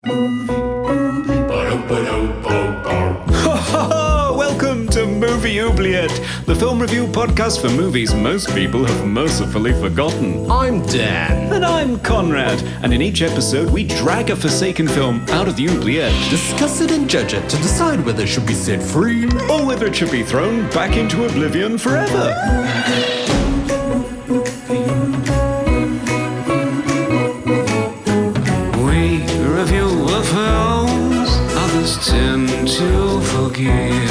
Welcome to Movie Oubliette, the film review podcast for movies most people have mercifully forgotten. I'm Dan. And I'm Conrad, and in each episode we drag a forsaken film out of the oubliette, Discuss it and judge it to decide whether it should be set free or whether it should be thrown back into oblivion forever. We review the films others tend to forgive.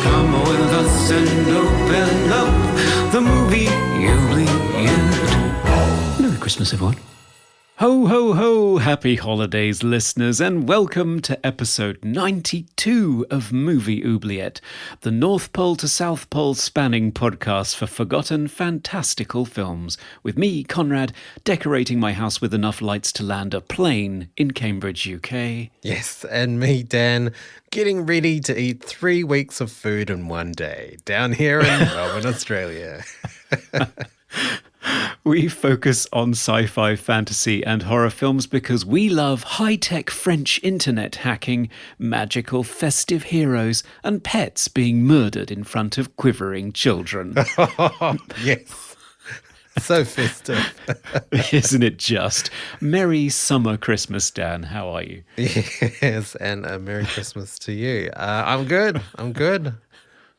Come with us and open up the movie oubliette. Merry Christmas, everyone. Ho, ho, ho, happy holidays, listeners, and welcome to episode 92 of Movie Oubliette, the North Pole to South Pole spanning podcast for forgotten fantastical films, with me, Conrad, decorating my house with enough lights to land a plane in Cambridge, UK. Yes, and me, Dan, getting ready to eat 3 weeks of food in one day, down here in Melbourne, Australia. We focus on sci-fi, fantasy and horror films because we love high-tech French internet hacking, magical festive heroes and pets being murdered in front of quivering children. Yes, so festive. Isn't it just? Merry summer Christmas, Dan. How are you? Yes, and a Merry Christmas to you. I'm good.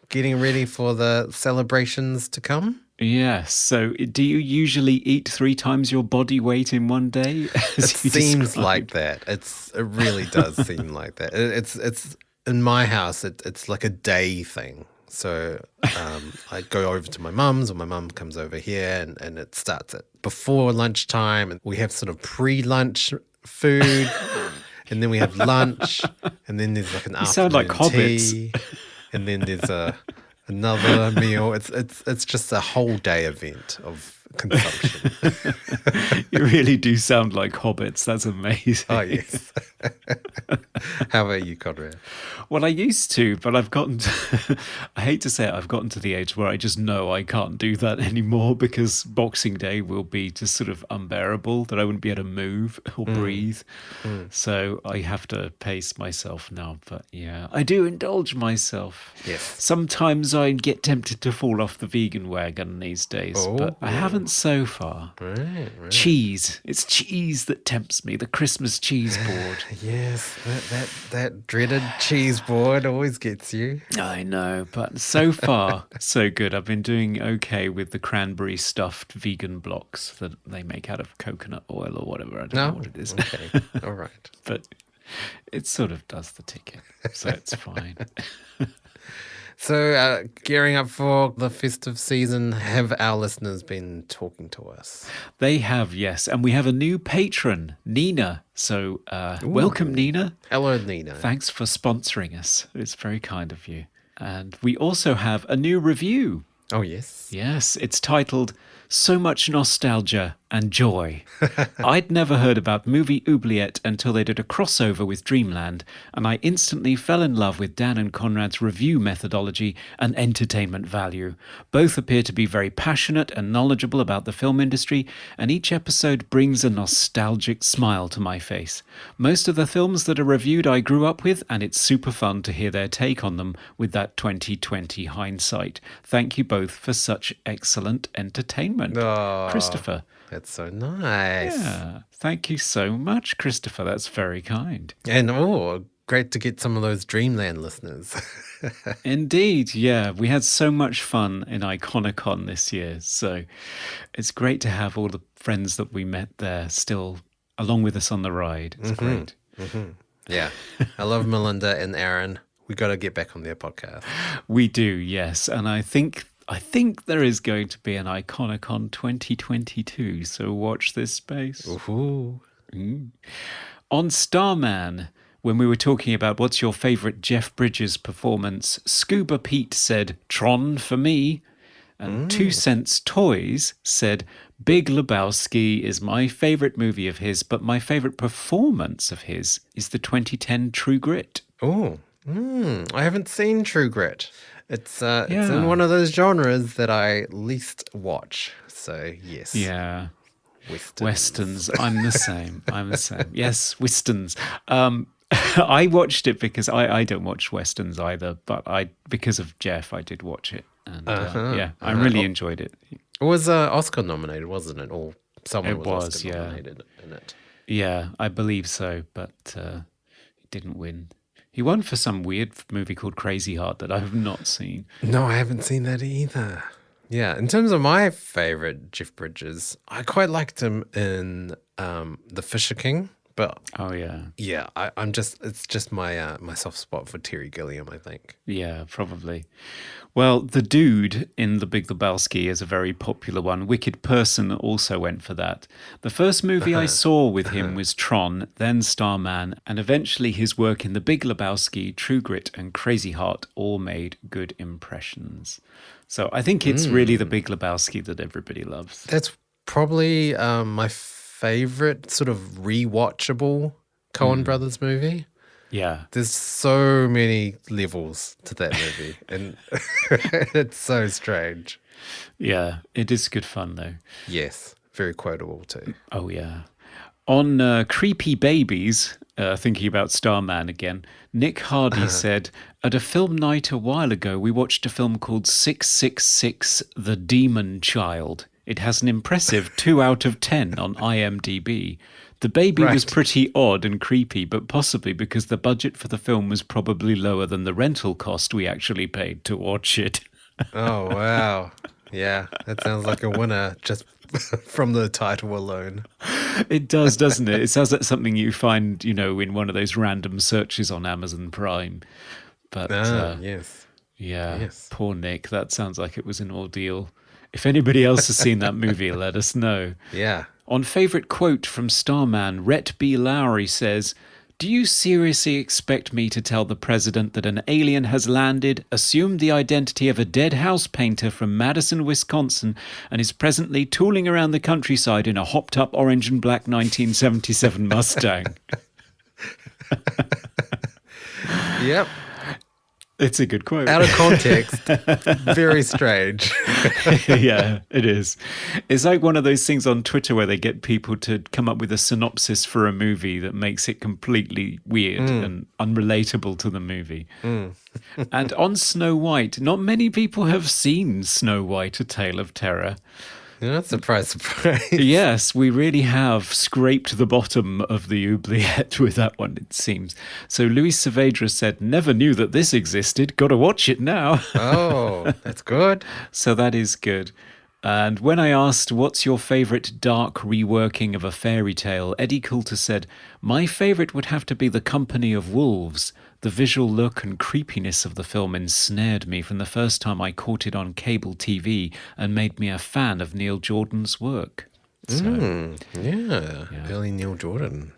Getting ready for the celebrations to come. Yes. So do you usually eat 3 times your body weight in one day? It seems like that. It really does seem like that. It's in my house, it's like a day thing. So I go over to my mum's, or my mum comes over here, and it starts at before lunchtime. And we have sort of pre-lunch food, and then we have lunch, and then there's like an afternoon sound like tea, and then there's another meal. It's just a whole day event of consumption. You really do sound like hobbits. That's amazing. Oh, yes. How about you, Conrad? Well, I used to, but I've gotten to, I hate to say it, I've gotten to the age where I just know I can't do that anymore because Boxing Day will be just sort of unbearable, that I wouldn't be able to move or breathe. So I have to pace myself now. But yeah, I do indulge myself. Yes. Sometimes I get tempted to fall off the vegan wagon these days, but I haven't so far. Right. Cheese. It's cheese that tempts me, the Christmas cheese board. Yes, that dreaded cheese board always gets you. I know, but so far, so good. I've been doing okay with the cranberry stuffed vegan blocks that they make out of coconut oil or whatever. I don't know what it is. Okay, all right. But it sort of does the ticket, so it's fine. So, gearing up for the festive season, have our listeners been talking to us? They have, yes. And we have a new patron, Nina. So welcome, Nina. Hello, Nina. Thanks for sponsoring us. It's very kind of you. And we also have a new review. Oh, yes. Yes, it's titled So Much Nostalgia and Joy. I'd never heard about Movie Oubliette until they did a crossover with Dreamland, and I instantly fell in love with Dan and Conrad's review methodology and entertainment value. Both appear to be very passionate and knowledgeable about the film industry, and each episode brings a nostalgic smile to my face. Most of the films that are reviewed I grew up with, and it's super fun to hear their take on them with that 2020 hindsight. Thank you both for such excellent entertainment. Oh, Christopher. That's so nice. Yeah, thank you so much, Christopher. That's very kind. And great to get some of those Dreamland listeners. Indeed, yeah. We had so much fun in Iconicon this year. So it's great to have all the friends that we met there still along with us on the ride. It's great. Mm-hmm. Yeah. I love Melinda and Aaron. We got to get back on their podcast. We do, yes. And I think there is going to be an Iconicon 2022, so watch this space. Ooh. On Starman, when we were talking about what's your favourite Jeff Bridges performance, Scuba Pete said, Tron for me. And 2 Cents Toys said, Big Lebowski is my favourite movie of his, but my favourite performance of his is the 2010 True Grit. Oh, I haven't seen True Grit. It's in one of those genres that I least watch. So, yes. Yeah. Westerns. I'm the same. Yes, westerns. I watched it because I don't watch westerns either, but because of Jeff, I did watch it, and I really enjoyed it. It was Oscar nominated, wasn't it? Or someone It was was, Oscar yeah. nominated in it. Yeah, I believe so, but he didn't win. He won for some weird movie called Crazy Heart that I have not seen. No, I haven't seen that either. Yeah, in terms of my favorite Jeff Bridges, I quite liked him in The Fisher King. But oh yeah, it's just my my soft spot for Terry Gilliam, I think. Yeah, probably. Well, the dude in The Big Lebowski is a very popular one. Wicked Person also went for that. The first movie I saw with him was Tron, then Starman, and eventually his work in The Big Lebowski, True Grit, and Crazy Heart all made good impressions. So I think it's really The Big Lebowski that everybody loves. That's probably my favorite sort of rewatchable Coen Brothers movie. Yeah. There's so many levels to that movie, and it's so strange. Yeah, it is good fun though. Yes, very quotable too. Oh yeah. On Creepy Babies, thinking about Starman again, Nick Hardy said, at a film night a while ago, we watched a film called 666, The Demon Child. It has an impressive 2 out of 10 on IMDb. The baby was pretty odd and creepy, but possibly because the budget for the film was probably lower than the rental cost we actually paid to watch it. Oh, wow. Yeah, that sounds like a winner just from the title alone. It does, doesn't it? It sounds like something you find, in one of those random searches on Amazon Prime. But yes. Yeah, yes. Poor Nick. That sounds like it was an ordeal. If anybody else has seen that movie, let us know. Yeah. On favourite quote from Starman, Rhett B. Lowry says, do you seriously expect me to tell the president that an alien has landed, assumed the identity of a dead house painter from Madison, Wisconsin, and is presently tooling around the countryside in a hopped-up orange and black 1977 Mustang? Yep. It's a good quote. Out of context, very strange. Yeah, it is. It's like one of those things on Twitter where they get people to come up with a synopsis for a movie that makes it completely weird and unrelatable to the movie. And on Snow White, not many people have seen Snow White, A Tale of Terror. Yeah, surprise. Yes, we really have scraped the bottom of the oubliette with that one, it seems. So Luis Saavedra said, never knew that this existed. Got to watch it now. Oh, that's good. So that is good. And when I asked, what's your favourite dark reworking of a fairy tale, Eddie Coulter said, my favourite would have to be The Company of Wolves. The visual look and creepiness of the film ensnared me from the first time I caught it on cable TV and made me a fan of Neil Jordan's work. So, yeah, early Neil Jordan.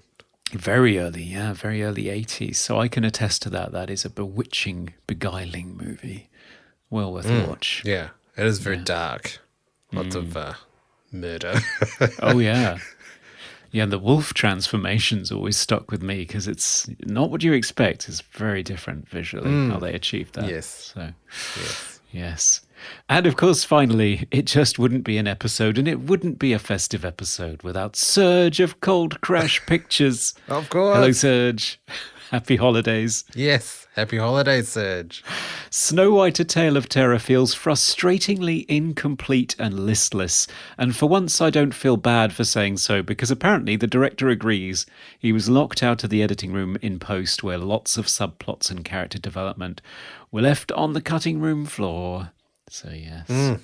Very early 80s. So I can attest to that. That is a bewitching, beguiling movie. Well worth a watch. Yeah, it is very dark. Lots of murder. Oh, yeah. Yeah, and the wolf transformation's always stuck with me because it's not what you expect. It's very different visually how they achieved that. Yes. So, yes. And of course, finally, it just wouldn't be an episode and it wouldn't be a festive episode without Serge of Cold Crash Pictures. Of course. Hello, Serge. Happy holidays. Yes. Happy holidays, Serge. Snow White, A Tale of Terror feels frustratingly incomplete and listless. And for once, I don't feel bad for saying so, because apparently the director agrees. He was locked out of the editing room in post, where lots of subplots and character development were left on the cutting room floor. So, yes.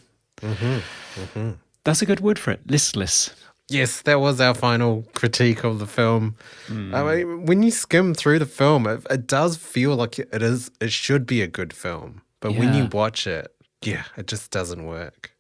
That's a good word for it. Listless. Yes, that was our final critique of the film. I mean, when you skim through the film, it does feel like it should be a good film. But when you watch it, it just doesn't work.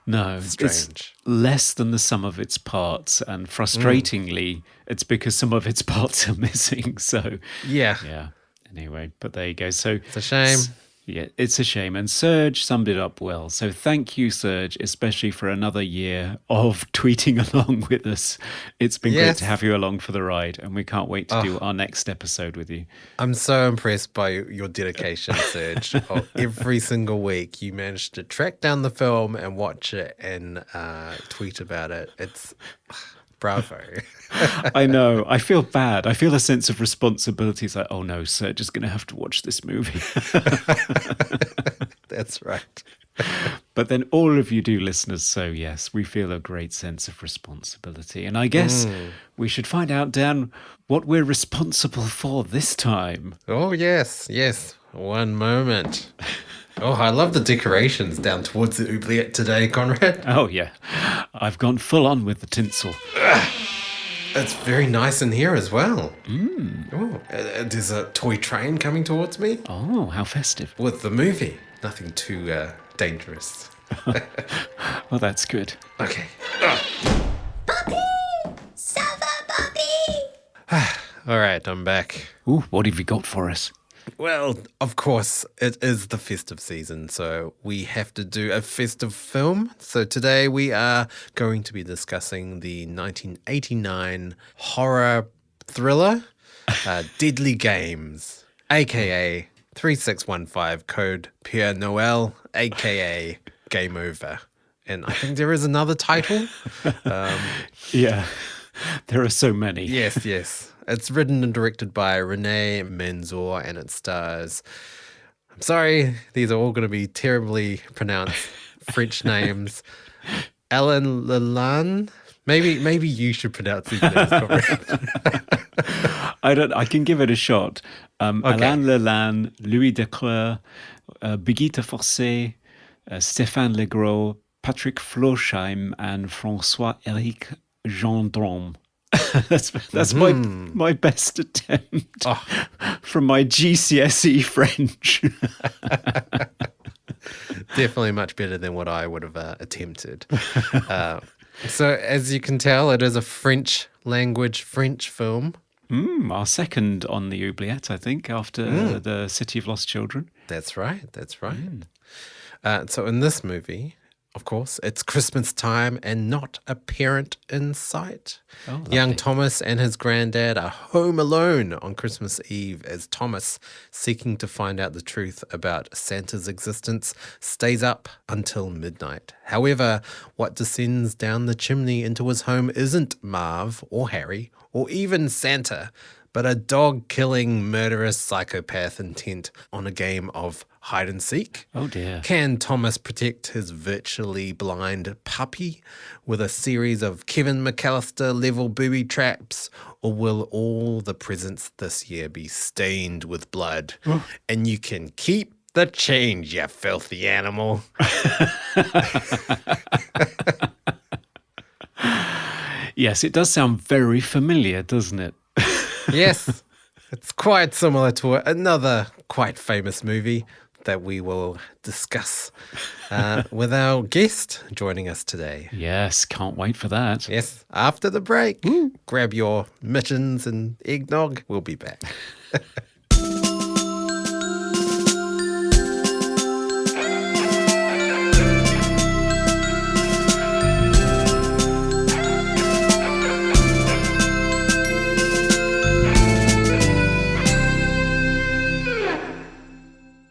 No, Strange. It's less than the sum of its parts. And frustratingly, it's because some of its parts are missing. So, yeah. Anyway, but there you go. So It's a shame. Yeah, it's a shame. And Serge summed it up well. So thank you, Serge, especially for another year of tweeting along with us. It's been great to have you along for the ride, and we can't wait to do our next episode with you. I'm so impressed by your dedication, Serge. Every single week, you manage to track down the film and watch it and tweet about it. It's Bravo. I know. I feel bad. I feel a sense of responsibility. It's like, oh no, sir, just going to have to watch this movie. That's right. But then all of you do, listeners, so yes, we feel a great sense of responsibility. And I guess we should find out, Dan, what we're responsible for this time. Oh, yes. One moment. Oh, I love the decorations down towards the oubliette today, Conrad. Oh, yeah. I've gone full on with the tinsel. It's very nice in here as well. Oh, there's a toy train coming towards me. Oh, how festive. With the movie. Nothing too dangerous. Well, that's good. Okay. Bobby! Sava, Bobby! All right, I'm back. Ooh, what have you got for us? Well, of course, it is the festive season, so we have to do a festive film. So today we are going to be discussing the 1989 horror thriller, Deadly Games, aka 3615 code Père Noël, aka Game Over. And I think there is another title. Yeah, there are so many. Yes. It's written and directed by René Manzor, and it stars... I'm sorry, these are all going to be terribly pronounced French names. Alain Lelan. Maybe you should pronounce these names correctly. I can give it a shot. Alain Lelan, Louis Decleur, Brigitte Forcé, Stéphane Legros, Patrick Florsheim, and François-Éric Gendron. That's my best attempt from my GCSE French. Definitely much better than what I would have attempted. So as you can tell, it is a French language French film. Our second on the oubliette, I think, after The City of Lost Children. That's right. So in this movie, of course, it's Christmas time and not a parent in sight. Oh, Young Thomas and his granddad are home alone on Christmas Eve as Thomas, seeking to find out the truth about Santa's existence, stays up until midnight. However, what descends down the chimney into his home isn't Marv or Harry or even Santa, but a dog-killing, murderous psychopath intent on a game of hide and seek. Oh dear. Can Thomas protect his virtually blind puppy with a series of Kevin McAllister level booby traps, or will all the presents this year be stained with blood? And you can keep the change, you filthy animal. Yes, it does sound very familiar, doesn't it? Yes, it's quite similar to another quite famous movie that we will discuss with our guest joining us today. Yes, can't wait for that. Yes, after the break. Grab your mittens and eggnog. We'll be back.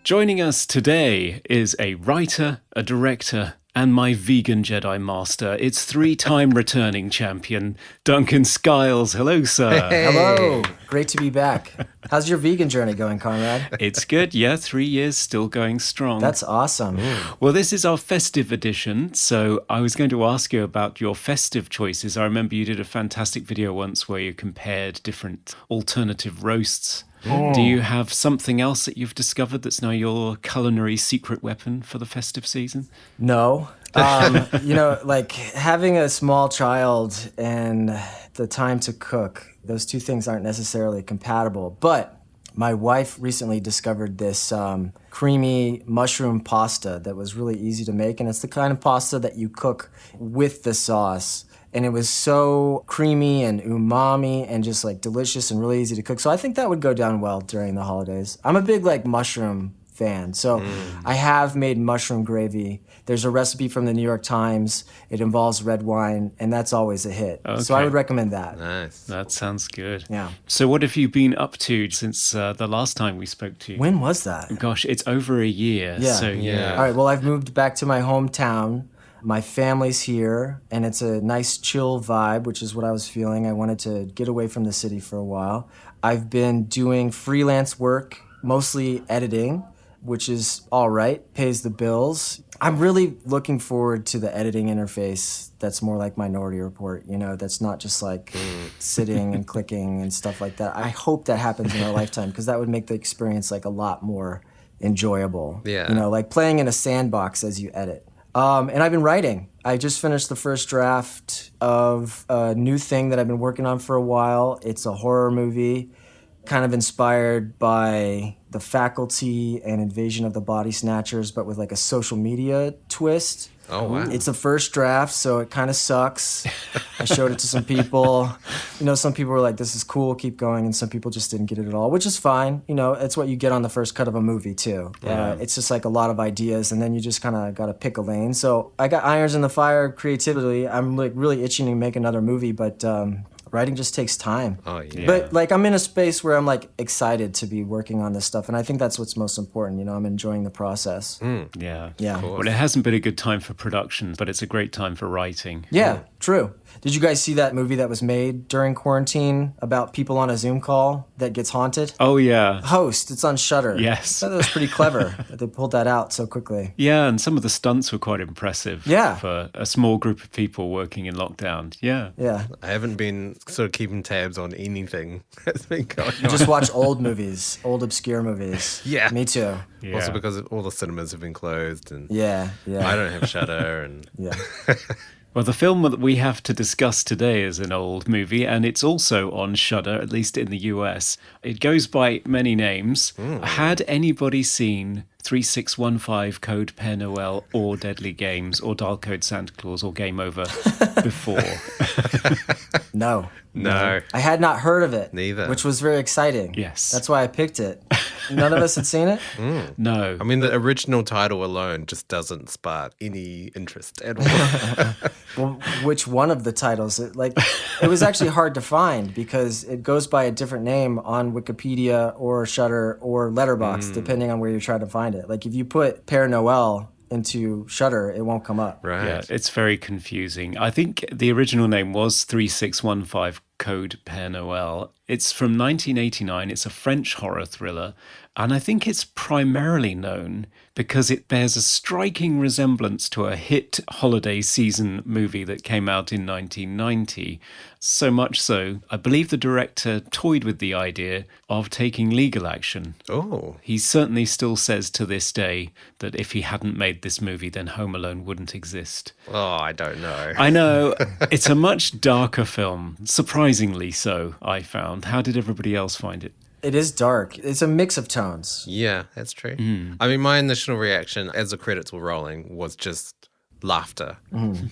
Joining us today is a writer, a director, and my vegan Jedi master. It's three-time returning champion, Duncan Skiles. Hello, sir. Hey. Hello. Great to be back. How's your vegan journey going, Conrad? It's good. Yeah, 3 years, still going strong. That's awesome. Well, this is our festive edition, so I was going to ask you about your festive choices. I remember you did a fantastic video once where you compared different alternative roasts. Do you have something else that you've discovered that's now your culinary secret weapon for the festive season? No. Like having a small child and the time to cook, those two things aren't necessarily compatible. But my wife recently discovered this creamy mushroom pasta that was really easy to make. And it's the kind of pasta that you cook with the sauce. And it was so creamy and umami and just like delicious and really easy to cook. So I think that would go down well during the holidays. I'm a big like mushroom fan. So I have made mushroom gravy. There's a recipe from the New York Times. It involves red wine, and that's always a hit. Okay. So I would recommend that. Nice. That sounds good. Yeah. So what have you been up to since the last time we spoke to you? When was that? Gosh, it's over a year. Yeah. So Yeah. All right, well, I've moved back to my hometown. My family's here, and it's a nice chill vibe, which is what I was feeling. I wanted to get away from the city for a while. I've been doing freelance work, mostly editing, which is all right, pays the bills. I'm really looking forward to the editing interface that's more like Minority Report, that's not just like sitting and clicking and stuff like that. I hope that happens in our lifetime, because that would make the experience like a lot more enjoyable. Yeah. Like playing in a sandbox as you edit. And I've been writing. I just finished the first draft of a new thing that I've been working on for a while. It's a horror movie, kind of inspired by The Faculty and Invasion of the Body Snatchers, but with like a social media twist. Oh, wow. It's a first draft, so it kind of sucks. I showed it to some people. Some people were like, this is cool, keep going, and some people just didn't get it at all, which is fine. It's what you get on the first cut of a movie, too. It's just like a lot of ideas, and then you just kind of got to pick a lane. So I got irons in the fire creatively. I'm like really itching to make another movie, but writing just takes time. Oh, yeah. But like I'm in a space where I'm like excited to be working on this stuff, and I think that's what's most important. I'm enjoying the process. Yeah. Yeah. Well, it hasn't been a good time for production, but it's a great time for writing. Yeah, true. Did you guys see that movie that was made during quarantine about people on a Zoom call that gets haunted? Oh, yeah. Host, it's on Shudder. Yes. I thought that was pretty clever that they pulled that out so quickly. Yeah, and some of the stunts were quite impressive. Yeah. For a small group of people working in lockdown. Yeah. Yeah. I haven't been sort of keeping tabs on anything that's been going on. Just watch old movies, old obscure movies. Yeah. Me too. Yeah. Also because all the cinemas have been closed, and Yeah. I don't have Shudder, and Yeah. Well, the film that we have to discuss today is an old movie, and it's also on Shudder, at least in the US. It goes by many names. Had anybody seen 3615 Code Père Noël or Deadly Games or Dial Code Santa Claus or Game Over before? No. No. I had not heard of it. Neither. Which was very exciting. Yes. That's why I picked it. None of us had seen it? No. I mean, the original title alone just doesn't spark any interest at all. Well, which one of the titles? It was actually hard to find because it goes by a different name on Wikipedia or Shudder or Letterboxd, depending on where you're trying to find it. Like if you put Père Noël into Shudder, it won't come up. Right. Yeah, it's very confusing. I think the original name was 3615 Code Père Noël. It's from 1989. It's a French horror thriller. And I think it's primarily known because it bears a striking resemblance to a hit holiday season movie that came out in 1990. So much so, I believe the director toyed with the idea of taking legal action. Oh. He certainly still says to this day that if he hadn't made this movie, then Home Alone wouldn't exist. Oh, I don't know. I know, it's a much darker film, surprisingly so, I found. How did everybody else find it? It is dark. It's a mix of tones. Yeah, that's true. I mean, my initial reaction as the credits were rolling was just laughter.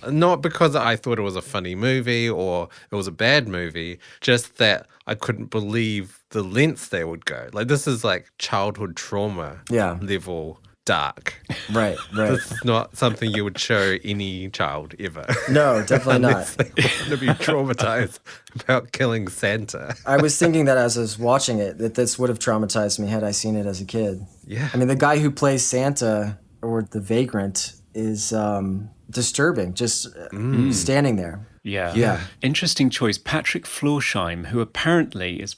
Not because I thought it was a funny movie or it was a bad movie, just that I couldn't believe the lengths they would go. Like, this is like childhood trauma level dark. Right. This is not something you would show any child ever. No, definitely not. Unless they want to be traumatized about killing Santa. I was thinking that as I was watching it, that this would have traumatized me had I seen it as a kid. Yeah. I mean, the guy who plays Santa, or the vagrant, is disturbing, just standing there. Yeah. Interesting choice. Patrick Florsheim, who apparently is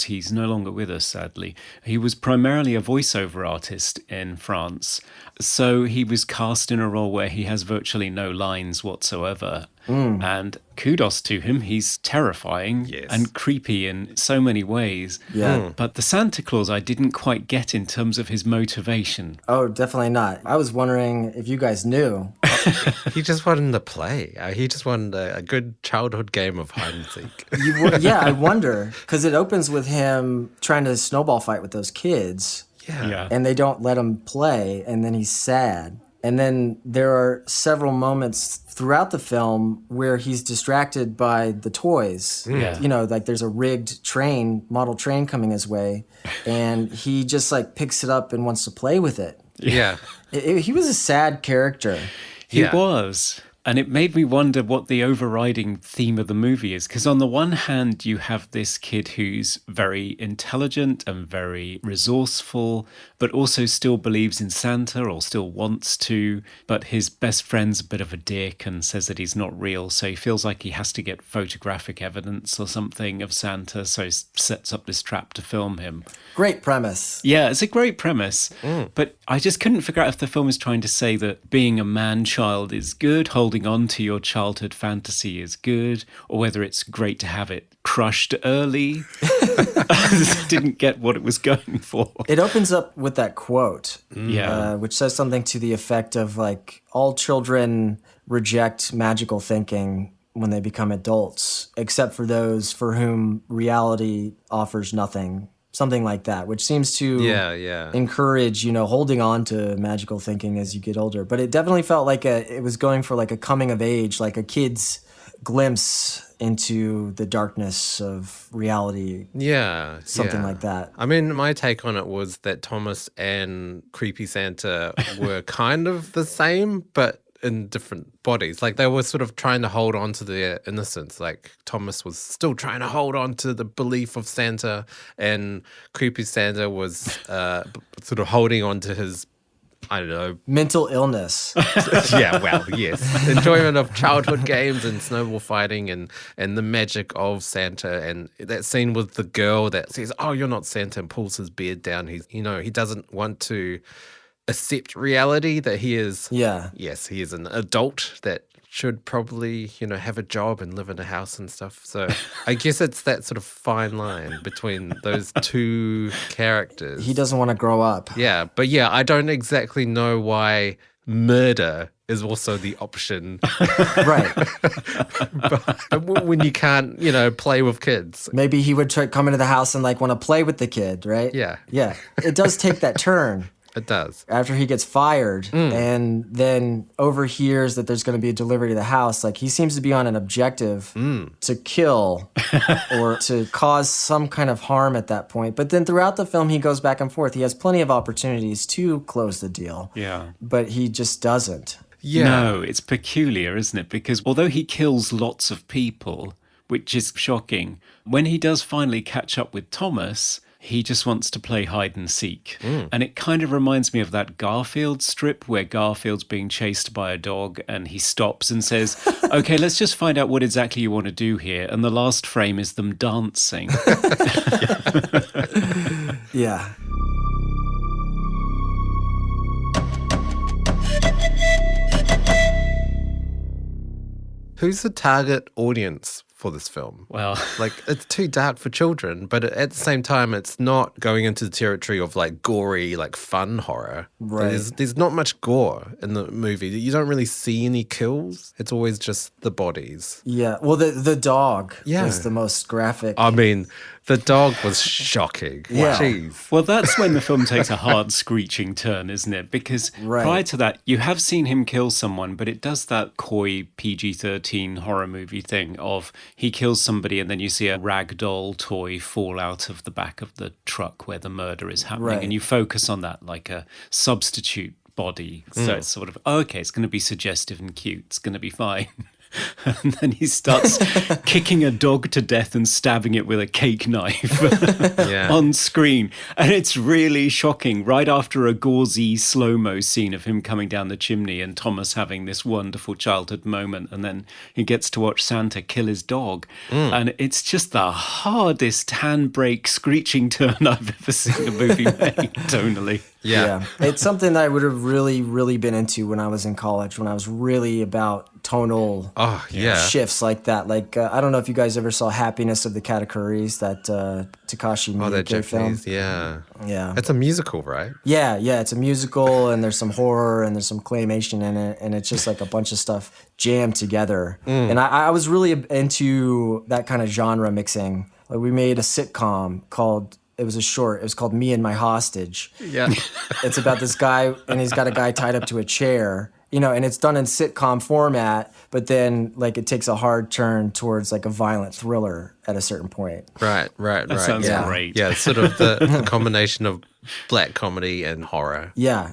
he's no longer with us, sadly. He was primarily a voiceover artist in France. So he was cast in a role where he has virtually no lines whatsoever. And kudos to him. He's terrifying and creepy in so many ways. Yeah. But the Santa Claus I didn't quite get in terms of his motivation. Oh, definitely not. I was wondering if you guys knew. He just wanted to play. He just wanted a good childhood game of hide and seek. Yeah, I wonder. Because it opens with him trying to snowball fight with those kids. Yeah. And they don't let him play, and then he's sad. And then there are several moments throughout the film where he's distracted by the toys. Yeah. Like there's a rigged model train coming his way, and he just like picks it up and wants to play with it. Yeah. He was a sad character. He was. And it made me wonder what the overriding theme of the movie is. Because on the one hand, you have this kid who's very intelligent and very resourceful, but also still believes in Santa or still wants to. But his best friend's a bit of a dick and says that he's not real. So he feels like he has to get photographic evidence or something of Santa. So he sets up this trap to film him. Great premise. Yeah, it's a great premise. But I just couldn't figure out if the film is trying to say that being a man-child is good, holding on to your childhood fantasy is good, or whether it's great to have it crushed early. I didn't get what it was going for. It opens up with that quote, Yeah. which says something to the effect of like, all children reject magical thinking when they become adults, except for those for whom reality offers nothing. Something like that, which seems to encourage, holding on to magical thinking as you get older. But it definitely felt like it was going for like a coming of age, like a kid's glimpse into the darkness of reality. Yeah. Something like that. I mean, my take on it was that Thomas and Creepy Santa were kind of the same, but in different bodies. Like they were sort of trying to hold on to their innocence. Like Thomas was still trying to hold on to the belief of Santa, and Creepy Santa was sort of holding on to his, I don't know. Mental illness. Yeah, well, yes. Enjoyment of childhood games and snowball fighting and the magic of Santa. And that scene with the girl that says, "Oh, you're not Santa," and pulls his beard down. He's, he doesn't want to accept reality that he is. Yeah. Yes, he is an adult that should probably, have a job and live in a house and stuff. So I guess it's that sort of fine line between those two characters. He doesn't want to grow up. Yeah, but I don't exactly know why murder is also the option. Right. But when you can't, play with kids. Maybe he would come into the house and like want to play with the kid, right? Yeah. Yeah. It does take that turn. It does. After he gets fired and then overhears that there's going to be a delivery to the house, like he seems to be on an objective to kill or to cause some kind of harm at that point. But then throughout the film, he goes back and forth. He has plenty of opportunities to close the deal. Yeah. But he just doesn't. Yeah. No, it's peculiar, isn't it? Because although he kills lots of people, which is shocking, when he does finally catch up with Thomas, he just wants to play hide and seek. And it kind of reminds me of that Garfield strip where Garfield's being chased by a dog and he stops and says, "Okay, let's just find out what exactly you want to do here." And the last frame is them dancing. Yeah. Who's the target audience for this film? Well, Like, it's too dark for children, but at the same time, it's not going into the territory of like gory, like fun horror. Right. There's not much gore in the movie. You don't really see any kills. It's always just the bodies. Yeah. Well, the dog Yeah. is the most graphic. I mean, the dog was shocking. Yeah. Jeez. well, that's when the film takes a hard screeching turn, isn't it? Because Right. prior to that, you have seen him kill someone, but it does that coy PG-13 horror movie thing of he kills somebody and then you see a ragdoll toy fall out of the back of the truck where the murder is happening. Right. And you focus on that like a substitute body. So it's sort of, okay, it's going to be suggestive and cute. It's going to be fine. And then he starts kicking a dog to death and stabbing it with a cake knife Yeah. on screen. And it's really shocking. Right after a gauzy slow-mo scene of him coming down the chimney and Thomas having this wonderful childhood moment. And then he gets to watch Santa kill his dog. And it's just the hardest handbrake screeching turn I've ever seen a movie made, tonally. Yeah. It's something that I would have really, really been into when I was in college, when I was really about tonal Oh, yeah. shifts like that. Like, I don't know if you guys ever saw Happiness of the Katakuris, that Takashi Oh, that Miike film. Japanese. Yeah. Yeah. It's a musical, right? Yeah, it's a musical and there's some horror and there's some claymation in it and it's just like a bunch of stuff jammed together. And I was really into that kind of genre mixing. Like we made a sitcom called, it was a short, it was called Me and My Hostage. Yeah. It's about this guy and he's got a guy tied up to a chair, and it's done in sitcom format, but then like it takes a hard turn towards like a violent thriller at a certain point. Right. That sounds Yeah. great. Yeah, it's sort of the combination of black comedy and horror. Yeah.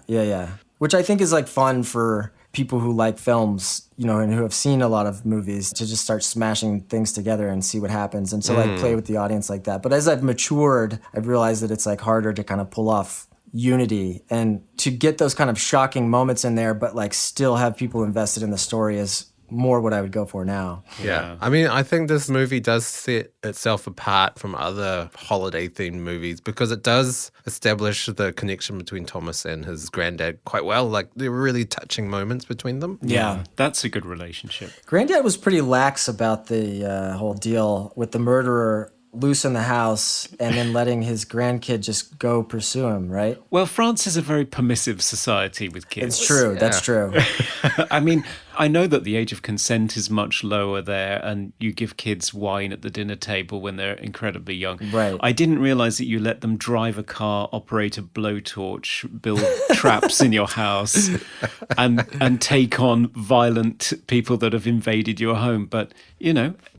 Which I think is like fun for people who like films, and who have seen a lot of movies to just start smashing things together and see what happens and to like play with the audience like that. But as I've matured, I've realized that it's like harder to kind of pull off unity and to get those kind of shocking moments in there, but like still have people invested in the story is more what I would go for now. Yeah. I mean, I think this movie does set itself apart from other holiday-themed movies because it does establish the connection between Thomas and his granddad quite well. Like, there were really touching moments between them. Yeah. That's a good relationship. Granddad was pretty lax about the whole deal with the murderer loose in the house and then letting his grandkid just go pursue him, right? Well, France is a very permissive society with kids. It's true. Yeah. That's true. I mean, I know that the age of consent is much lower there, and you give kids wine at the dinner table when they're incredibly young. Right. I didn't realize that you let them drive a car, operate a blowtorch, build traps in your house, and take on violent people that have invaded your home. But,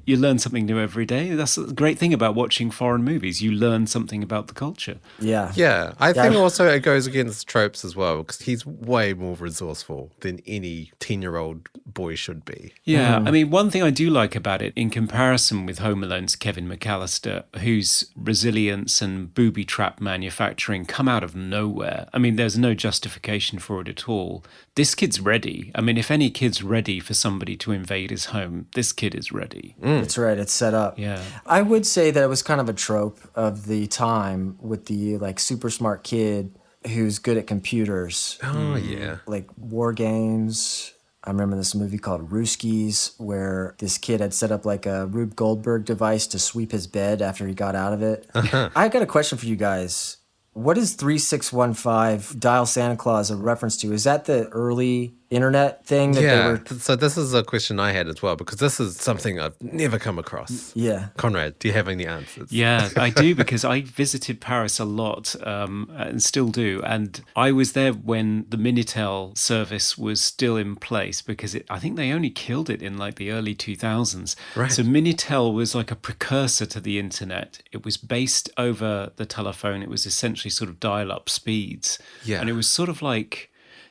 you learn something new every day. That's the great thing about watching foreign movies. You learn something about the culture. Yeah. Yeah, I think also it goes against tropes as well because he's way more resourceful than any 10-year-old boy should be. Yeah, I mean, one thing I do like about it, in comparison with Home Alone's Kevin McAllister, whose resilience and booby trap manufacturing come out of nowhere. I mean, there's no justification for it at all. This kid's ready. I mean, if any kid's ready for somebody to invade his home, this kid is ready. That's right. It's set up. Yeah. I would say that it was kind of a trope of the time with the like super smart kid who's good at computers. Oh, yeah. Like war games. I remember this movie called Rooskies where this kid had set up like a Rube Goldberg device to sweep his bed after he got out of it. I got a question for you guys. What is 3615 Dial Santa Claus a reference to? Is that the early internet thing that they were... So this is a question I had as well because this is something I've never come across. Yeah. Conrad, do you have any answers? Yeah, I do, because I visited Paris a lot and still do. And I was there when the Minitel service was still in place because I think they only killed it in like the early 2000s. Right. So Minitel was like a precursor to the internet. It was based over the telephone. It was essentially sort of dial-up speeds. Yeah. And it was sort of like...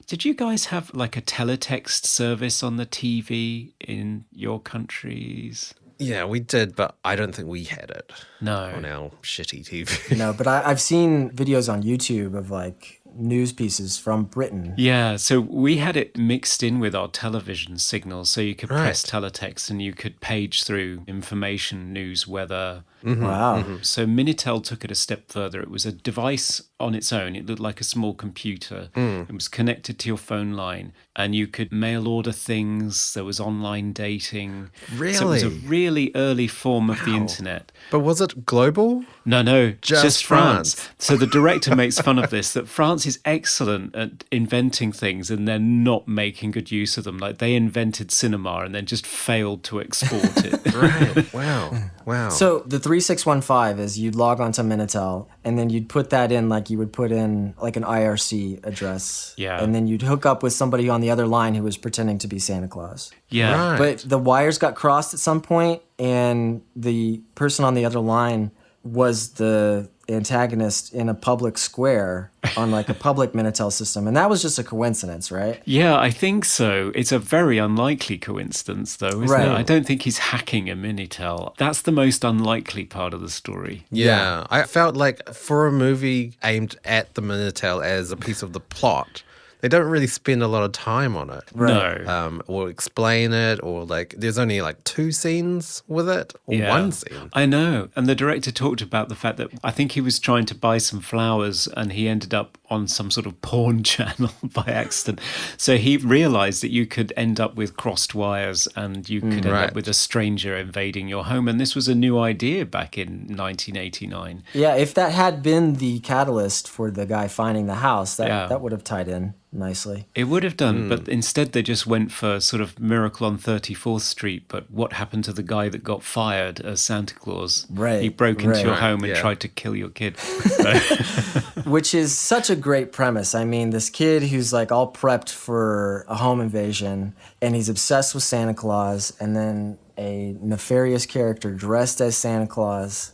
Did you guys have like a teletext service on the TV in your countries? Yeah, we did, but I don't think we had it No. on our shitty TV. No, but I've seen videos on YouTube of like news pieces from Britain. Yeah, so we had it mixed in with our television signals, so you could press Right. teletext and you could page through information, news, weather. Wow. So Minitel took it a step further. It was a device on its own. It looked like a small computer. It was connected to your phone line, and you could mail order things. There was online dating. So it was a Really? really early form of the internet. But was it global? No, Just France. France. So the director makes fun of this, that France is excellent at inventing things and then not making good use of them. Like they invented cinema and then just failed to export it. Right. Wow. So the 3615 is you'd log onto Minitel and then you'd put that in like you would put in like an IRC address. Yeah. And then you'd hook up with somebody on the other line who was pretending to be Santa Claus. Yeah. Right. But the wires got crossed at some point and the person on the other line was the antagonist in a public square on like a public Minitel system. And that was just a coincidence, right? Yeah, I think so. It's a very unlikely coincidence, though, isn't Right. it? I don't think he's hacking a Minitel. That's the most unlikely part of the story. Yeah. I felt like for a movie aimed at the Minitel as a piece of the plot, they don't really spend a lot of time on it. No. Or explain it, or like there's only like 2 scenes with it, or Yeah. 1 scene. I know. And the director talked about the fact that I think he was trying to buy some flowers and he ended up on some sort of porn channel by accident. So he realized that you could end up with crossed wires and you could end Right. up with a stranger invading your home. And this was a new idea back in 1989. Yeah, if that had been the catalyst for the guy finding the house, that would have tied in nicely. It would have done, but instead they just went for sort of Miracle on 34th Street. But what happened to the guy that got fired as Santa Claus? Right, He broke into right. your home and Yeah. tried to kill your kid. Which is such a great premise. I mean, this kid who's like all prepped for a home invasion and he's obsessed with Santa Claus, and then a nefarious character dressed as Santa Claus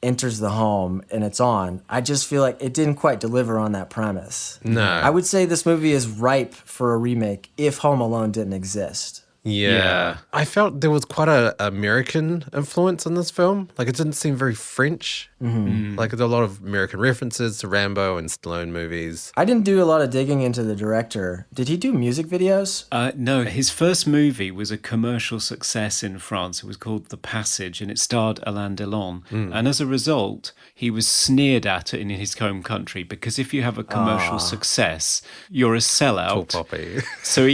enters the home and it's on, I just feel like it didn't quite deliver on that premise. No. I would say this movie is ripe for a remake if Home Alone didn't exist. Yeah. I felt there was quite a American influence in this film. Like, it didn't seem very French. Like, there's a lot of American references to Rambo and Stallone movies. I didn't do a lot of digging into the director. Did he do music videos? No, his first movie was a commercial success in France. It was called The Passage, and it starred Alain Delon. And as a result, he was sneered at in his home country, because if you have a commercial success, you're a sellout. Tall poppy. So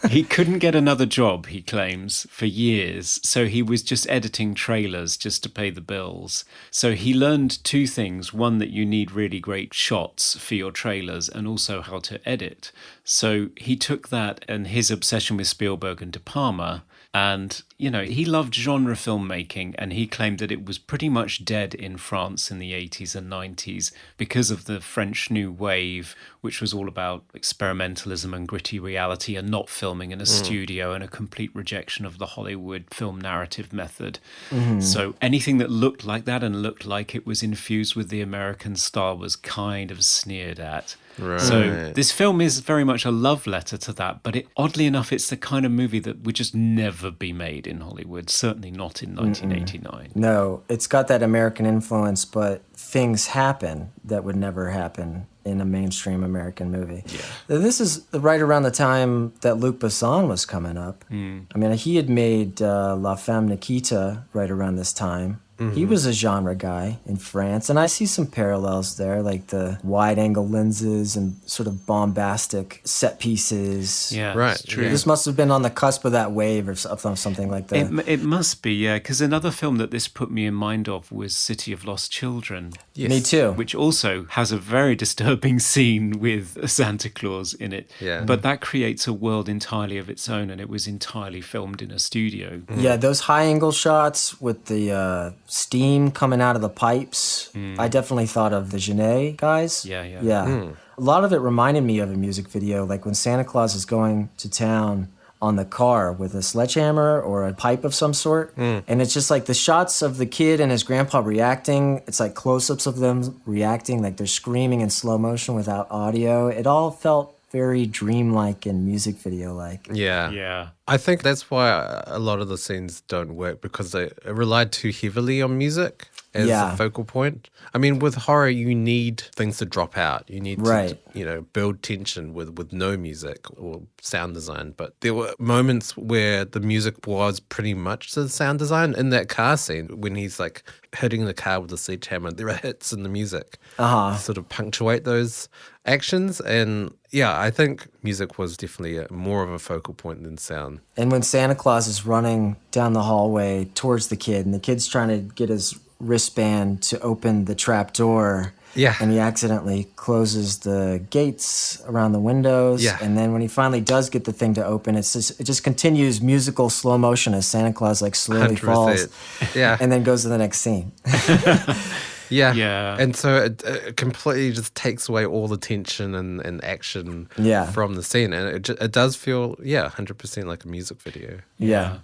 he couldn't get another job, he claims, for years. So he was just editing trailers just to pay the bills. So he learned two things. One, that you need really great shots for your trailers, and also how to edit. So he took that and his obsession with Spielberg and De Palma, and, you know, he loved genre filmmaking, and he claimed that it was pretty much dead in France in the 80s and 90s because of the French New Wave, which was all about experimentalism and gritty reality and not filming in a studio, and a complete rejection of the Hollywood film narrative method. So anything that looked like that and looked like it was infused with the American style was kind of sneered at. Right. So this film is very much a love letter to that, but oddly enough, it's the kind of movie that would just never be made in Hollywood, certainly not in 1989. No, it's got that American influence, but things happen that would never happen in a mainstream American movie. Yeah. This is right around the time that Luc Besson was coming up. I mean, he had made La Femme Nikita right around this time. He was a genre guy in France, and I see some parallels there, like the wide-angle lenses and sort of bombastic set pieces. Yeah, Right. it's true. This must have been on the cusp of that wave or something like that. It must be, yeah, because another film that this put me in mind of was City of Lost Children. Me too. Which also has a very disturbing scene with Santa Claus in it. Yeah. But that creates a world entirely of its own, and it was entirely filmed in a studio. Yeah, those high-angle shots with the steam coming out of the pipes. I definitely thought of the Genet guys. Yeah. A lot of it reminded me of a music video, like when Santa Claus is going to town on the car with a sledgehammer or a pipe of some sort. And it's just like the shots of the kid and his grandpa reacting. It's like close-ups of them reacting, like they're screaming in slow motion without audio. It all felt very dreamlike and music video-like. Yeah. I think that's why a lot of the scenes don't work, because they relied too heavily on music as a focal point. I mean, with horror, you need things to drop out. You need to, build tension with no music or sound design. But there were moments where the music was pretty much the sound design. In that car scene, when he's like hitting the car with a sledgehammer, there are hits in the music to sort of punctuate those actions. And yeah, I think music was definitely more of a focal point than sound. And when Santa Claus is running down the hallway towards the kid, and the kid's trying to get his wristband to open the trap door, and he accidentally closes the gates around the windows, and then when he finally does get the thing to open, it just continues musical slow motion as Santa Claus like slowly 100%. falls, and then goes to the next scene. Yeah. And so it completely just takes away all the tension and action from the scene. And it does feel, 100% like a music video. Yeah.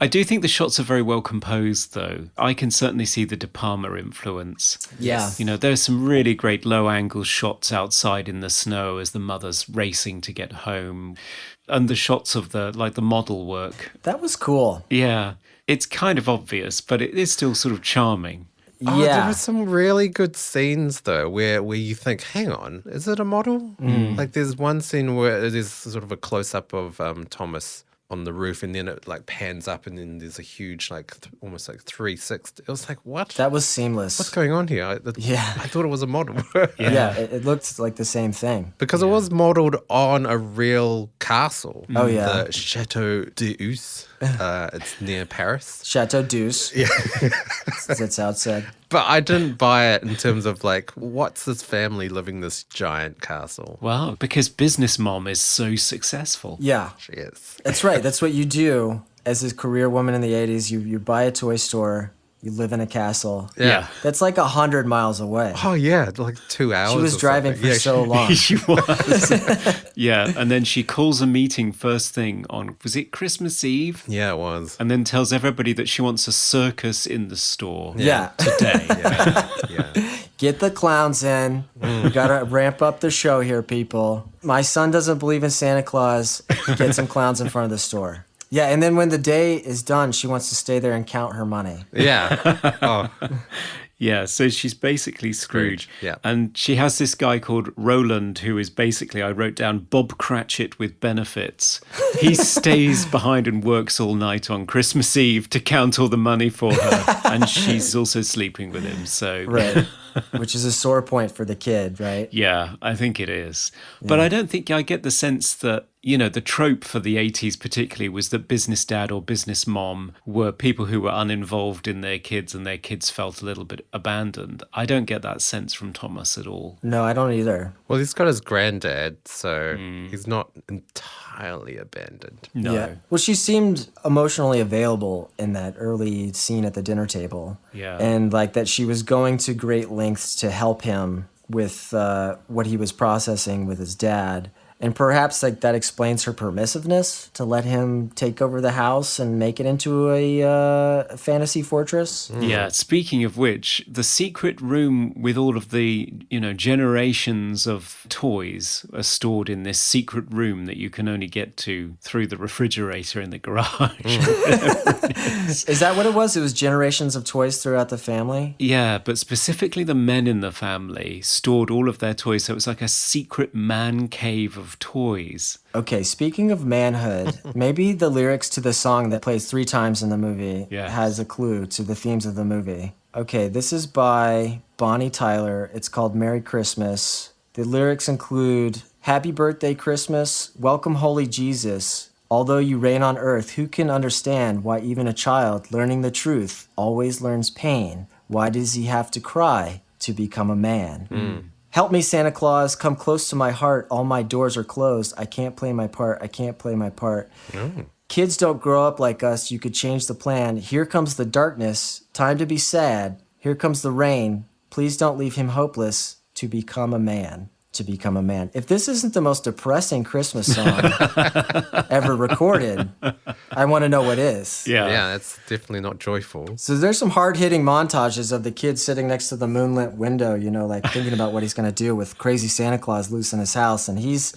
I do think the shots are very well composed, though. I can certainly see the De Palma influence. Yeah. You know, there's some really great low-angle shots outside in the snow as the mother's racing to get home. And the shots of the model work. That was cool. Yeah. It's kind of obvious, but it is still sort of charming. Oh, there were some really good scenes, though, where you think, hang on, is it a model? Like, there's one scene where there's sort of a close-up of Thomas on the roof, and then it like pans up, and then there's a huge almost like 360. It was like, what? That was seamless. What's going on here? I thought it was a model. It looked like the same thing. Because it was modeled on a real castle. Oh, yeah. The Chateau d'Eus. It's near Paris. Chateau d'Eus. Yeah. That's how it's said. But I didn't buy it in terms of like, what's this family living in this giant castle? Well, because Business Mom is so successful. Yeah. She is. That's right. That's what you do as a career woman in the 80s. You buy a toy store You live in a castle. Yeah. That's like 100 miles away. Oh yeah, like 2 hours. She was or driving something. for so long. She was. Yeah. And then she calls a meeting first thing on, was it Christmas Eve? Yeah, it was. And then tells everybody that she wants a circus in the store Yeah. today. Yeah. Get the clowns in. We gotta ramp up the show here, people. My son doesn't believe in Santa Claus. Get some clowns in front of the store. Yeah, and then when the day is done, she wants to stay there and count her money. Yeah. Oh, Yeah, so she's basically Scrooge. yeah. And she has this guy called Roland, who is basically, I wrote down, Bob Cratchit with benefits. He stays behind and works all night on Christmas Eve to count all the money for her. And she's also sleeping with him. So, Right. Which is a sore point for the kid, right? yeah, I think it is. But I don't think I get the sense that, you know, the trope for the 80s particularly was that business dad or business mom were people who were uninvolved in their kids and their kids felt a little bit abandoned. I don't get that sense from Thomas at all. No, I don't either. well, he's got his granddad, so he's not entirely abandoned. No. Yeah. Well, she seemed emotionally available in that early scene at the dinner table. Yeah. And like that she was going to great lengths to help him with what he was processing with his dad. And perhaps like that explains her permissiveness to let him take over the house and make it into a fantasy fortress. Yeah, speaking of which, the secret room with all of the, you know, generations of toys are stored in this secret room that you can only get to through the refrigerator in the garage. Is that what it was? It was generations of toys throughout the family? Yeah, but specifically the men in the family stored all of their toys. So it was like a secret man cave of toys. Okay, speaking of manhood, maybe the lyrics to the song that plays 3 times in the movie Yes. has a clue to the themes of the movie. Okay, this is by Bonnie Tyler. It's called Merry Christmas. The lyrics include, Happy birthday, Christmas. Welcome, Holy Jesus. Although you reign on earth, who can understand why even a child learning the truth always learns pain? Why does he have to cry to become a man? Help me, Santa Claus. Come close to my heart. All my doors are closed. I can't play my part. I can't play my part. Kids don't grow up like us. You could change the plan. Here comes the darkness. Time to be sad. Here comes the rain. Please don't leave him hopeless. To become a man. To become a man. If this isn't the most depressing Christmas song ever recorded, I want to know what is. Yeah, that's definitely not joyful. So there's some hard-hitting montages of the kid sitting next to the moonlit window, you know, like thinking about what he's going to do with crazy Santa Claus loose in his house, and he's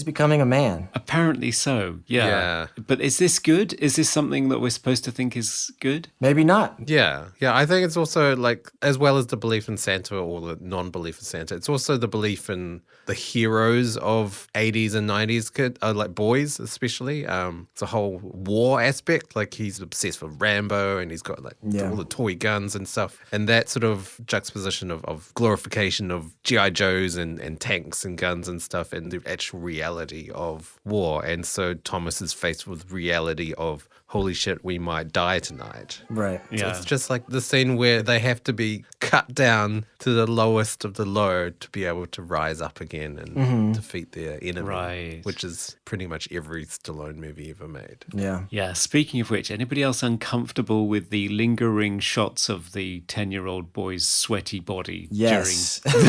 becoming a man. Apparently so, yeah. Yeah. But is this good? Is this something that we're supposed to think is good? Maybe not. Yeah. I think it's also like, as well as the belief in Santa or the non-belief in Santa, it's also the belief in the heroes of 80s and 90s like boys especially. It's a whole war aspect. Like he's obsessed with Rambo and he's got like all the toy guns and stuff. And that sort of juxtaposition of glorification of G.I. Joes and tanks and guns and stuff and the actual reality of war. And so Thomas is faced with reality of, holy shit, we might die tonight. Right. So Yeah. it's just like the scene where they have to be cut down to the lowest of the low to be able to rise up again and defeat their enemy, Right. which is pretty much every Stallone movie ever made. Yeah. Yeah, speaking of which, anybody else uncomfortable with the lingering shots of the 10-year-old boy's sweaty body Yes. during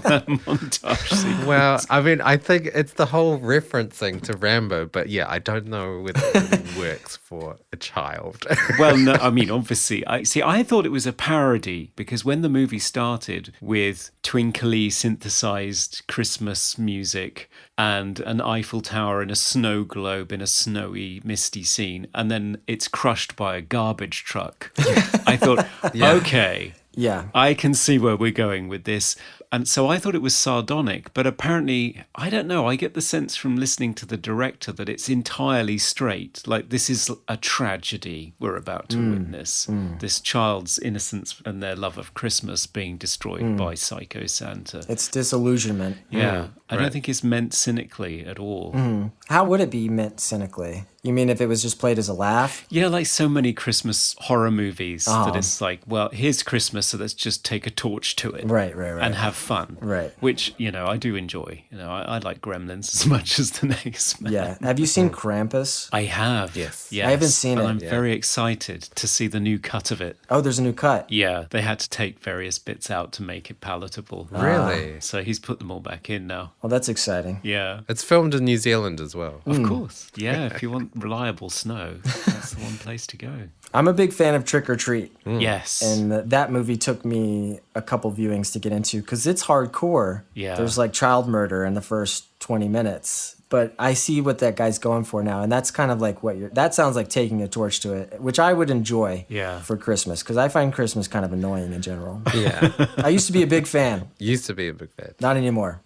that montage scene? Well, I mean, I think it's the whole referencing to Rambo, but yeah, I don't know whether it really works for a child. Well, no, I mean, obviously, I thought it was a parody because when the movie started with twinkly synthesized Christmas music and an Eiffel Tower and a snow globe in a snowy, misty scene, and then it's crushed by a garbage truck, I thought, okay, Yeah. I can see where we're going with this. And so I thought it was sardonic, but apparently, I don't know, I get the sense from listening to the director that it's entirely straight. Like, this is a tragedy we're about to witness. This child's innocence and their love of Christmas being destroyed by Psycho Santa. It's disillusionment. Yeah, I don't think it's meant cynically at all. How would it be meant cynically? You mean if it was just played as a laugh? Yeah, like so many Christmas horror movies that it's like, well, here's Christmas, so let's just take a torch to it. Right. And have fun. Right. Which, I do enjoy. I like Gremlins as much as the next man. Yeah. Have you seen Krampus? I have. Yes. I haven't seen and it. I'm very excited to see the new cut of it. Oh, there's a new cut. Yeah, they had to take various bits out to make it palatable. Really? So he's put them all back in now. Well, that's exciting. Yeah. It's filmed in New Zealand as well. Of course. Yeah, if you want reliable snow, that's the one place to go. I'm a big fan of Trick or Treat. Yes. And that movie took me a couple viewings to get into because it's hardcore. Yeah. There's like child murder in the first 20 minutes. But I see what that guy's going for now. And that's kind of like that sounds like taking a torch to it, which I would enjoy for Christmas because I find Christmas kind of annoying in general. Yeah. I used to be a big fan. Used to be a big fan. Not anymore.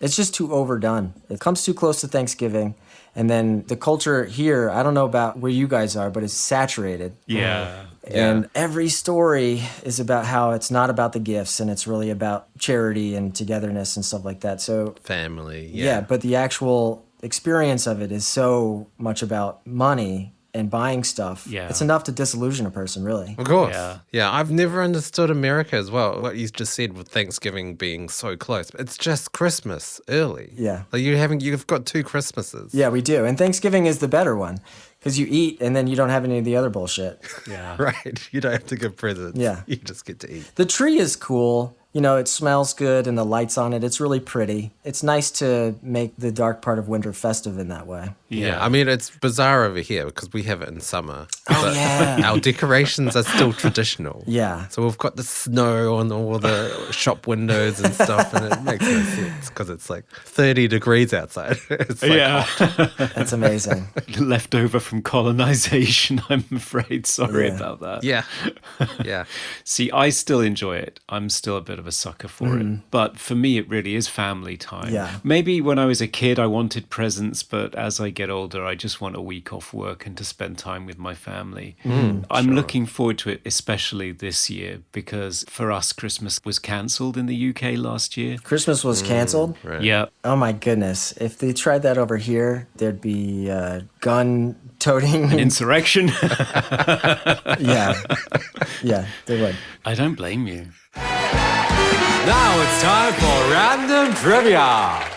It's just too overdone. It comes too close to Thanksgiving. And then the culture here, I don't know about where you guys are, but it's saturated. Yeah. And every story is about how it's not about the gifts and it's really about charity and togetherness and stuff like that. So, Family. yeah, but the actual experience of it is so much about money and buying stuff. Yeah. It's enough to disillusion a person, really. Of course. Yeah. Yeah, I've never understood America as well. What you just said with Thanksgiving being so close. It's just Christmas early. Yeah. Like you've got 2 Christmases. Yeah, we do. And Thanksgiving is the better one because you eat and then you don't have any of the other bullshit. Yeah. Right. You don't have to give presents. Yeah. You just get to eat. The tree is cool. It smells good and the lights on it. It's really pretty. It's nice to make the dark part of winter festive in that way. Yeah. I mean, it's bizarre over here because we have it in summer. Oh, yeah. Our decorations are still traditional. Yeah. So we've got the snow on all the shop windows and stuff, and it makes no sense because it's like 30 degrees outside. It's like hot. That's amazing. Left over from colonization, I'm afraid. Sorry about that. Yeah. Yeah. See, I still enjoy it. I'm still a bit of a sucker for it. But for me, it really is family time. Yeah. Maybe when I was a kid, I wanted presents, but as I get older, I just want a week off work and to spend time with my family. I'm looking forward to it, especially this year, because for us, Christmas was cancelled in the UK last year. Christmas was canceled? Right. Yeah. Oh my goodness. If they tried that over here, there'd be gun toting. Insurrection. Yeah. Yeah, they would. I don't blame you. Now it's time for random trivia.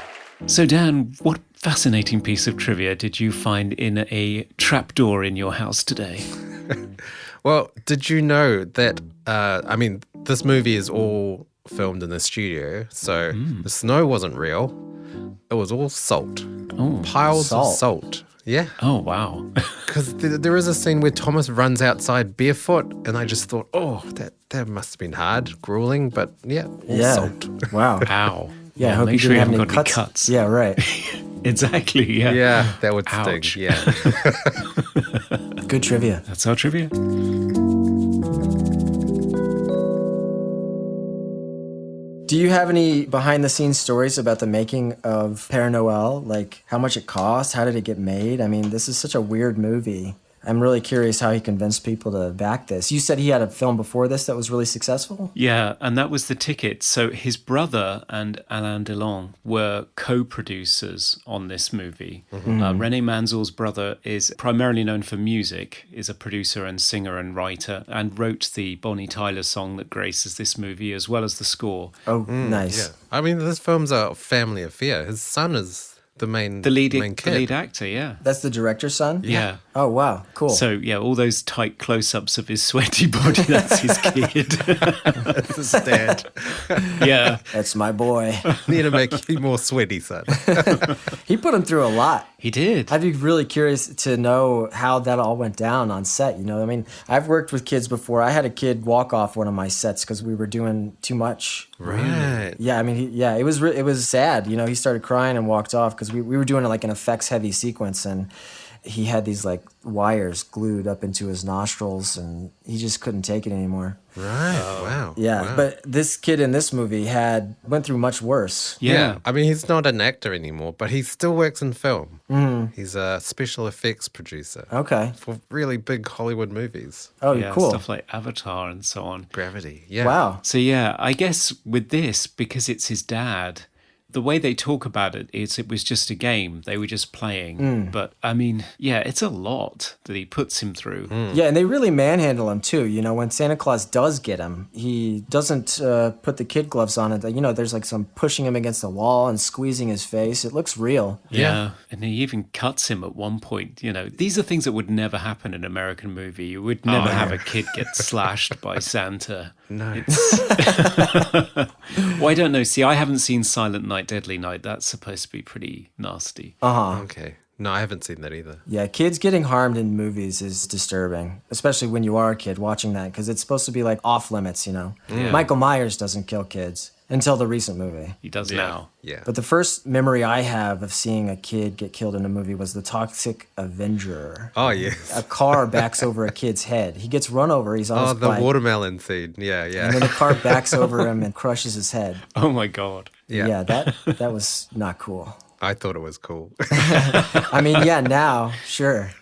So, Dan, what fascinating piece of trivia did you find in a trapdoor in your house today? Well, did you know that, this movie is all filmed in the studio, so the snow wasn't real. It was all salt. Oh, Piles salt. of salt. Yeah. oh wow. Because there is a scene where Thomas runs outside barefoot, and I just thought, oh, that must have been hard, grueling, but yeah, all Yeah. salt. Wow. Ow. Yeah, I hope make you sure didn't you have haven't any got cuts. any cuts. Yeah, right. Exactly, yeah. Yeah, that would Ouch. sting. Yeah. Good trivia. That's our trivia. Do you have any behind-the-scenes stories about the making of Père Noël? Like, how much it cost? How did it get made? I mean, this is such a weird movie. I'm really curious how he convinced people to back this. You said he had a film before this that was really successful? Yeah, and that was the ticket. So his brother and Alain Delon were co-producers on this movie. René Manzel's brother is primarily known for music, is a producer and singer and writer, and wrote the Bonnie Tyler song that graces this movie, as well as the score. Oh, nice. Yeah. I mean, this film's a family affair. His son is the main The lead kid. actor, yeah. That's the director's son? Yeah. Oh, wow. Cool. So, yeah, all those tight close-ups of his sweaty body, that's his kid. That's his dad. Yeah. That's my boy. Need to make you more sweaty, son. He put him through a lot. He did. I'd be really curious to know how that all went down on set. I mean, I've worked with kids before. I had a kid walk off one of my sets because we were doing too much. Right. Yeah, I mean, it was sad. He started crying and walked off because we were doing like an effects-heavy sequence, and he had these like wires glued up into his nostrils, and he just couldn't take it anymore. Right. Wow. Yeah, Wow. but this kid in this movie went through much worse. Yeah. I mean, he's not an actor anymore, but he still works in film. He's a special effects producer Okay. for really big Hollywood movies. Oh, Yeah, cool. stuff like Avatar and so on. Gravity. Yeah. Wow. So, yeah, I guess with this, because it's his dad, the way they talk about it is it was just a game. They were just playing. But I mean, yeah, it's a lot that he puts him through. Yeah, and they really manhandle him too. You know, when Santa Claus does get him, he doesn't put the kid gloves on it. You know, there's like some pushing him against the wall and squeezing his face. It looks real. Yeah. And he even cuts him at one point. You know, these are things that would never happen in an American movie. You would never have a kid get slashed by Santa. No. Well, I don't know. See, I haven't seen Silent Night, Deadly Night. That's supposed to be pretty nasty. Okay. No, I haven't seen that either. Yeah, kids getting harmed in movies is disturbing, especially when you are a kid watching that, because it's supposed to be like off limits, you know. Yeah. Michael Myers doesn't kill kids until the recent movie. He does now. Yeah. But the first memory I have of seeing a kid get killed in a movie was The Toxic Avenger. Oh, yes. A car backs over a kid's head. He gets run over. He's on Oh, his the bike. watermelon scene. Yeah, yeah. And then the car backs over him and crushes his head. Oh, my God. Yeah. That was not cool. I thought it was cool. I mean, yeah, now, sure.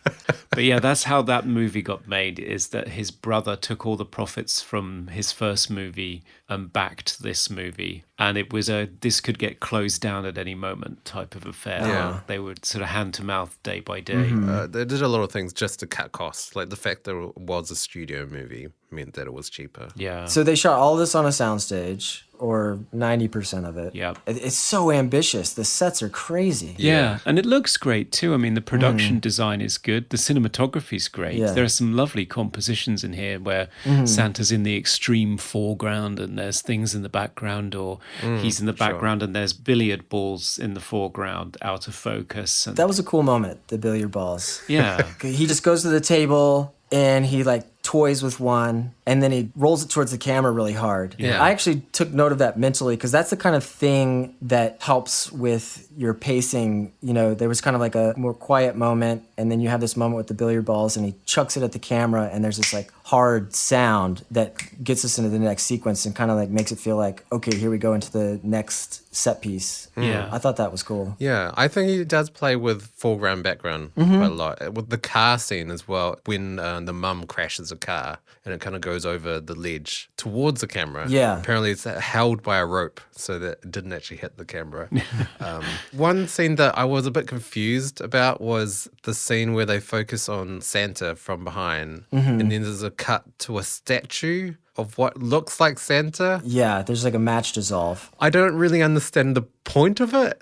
But yeah, that's how that movie got made, is that his brother took all the profits from his first movie and backed this movie. And it was this could get closed down at any moment type of affair. Yeah. They would sort of hand to mouth day by day. They did a lot of things just to cut costs. Like the fact that it was a studio movie meant that it was cheaper. Yeah. So they shot all this on a soundstage, or 90% of it. Yep. It's so ambitious. The sets are crazy. Yeah, and it looks great too. I mean, the production design is good. The cinematography's great. Yeah. There are some lovely compositions in here where Santa's in the extreme foreground and there's things in the background, or he's in the background and there's billiard balls in the foreground out of focus. And That was a cool moment, the billiard balls. yeah. He just goes to the table and he like toys with one, and then he rolls it towards the camera really hard. Yeah. I actually took note of that mentally, because that's the kind of thing that helps with your pacing. You know, there was kind of like a more quiet moment, and then you have this moment with the billiard balls, and he chucks it at the camera, and there's this like hard sound that gets us into the next sequence and kind of like makes it feel like, okay, here we go into the next set piece. Yeah. I thought that was cool. Yeah, I think he does play with foreground, background quite a lot. With the car scene as well, when the mum crashes a car and it kind of goes over the ledge towards the camera. Yeah. Apparently it's held by a rope so that it didn't actually hit the camera. One scene that I was a bit confused about was the scene where they focus on Santa from behind, and then there's a cut to a statue of what looks like Santa. Yeah, there's like a match dissolve. I don't really understand the point of it.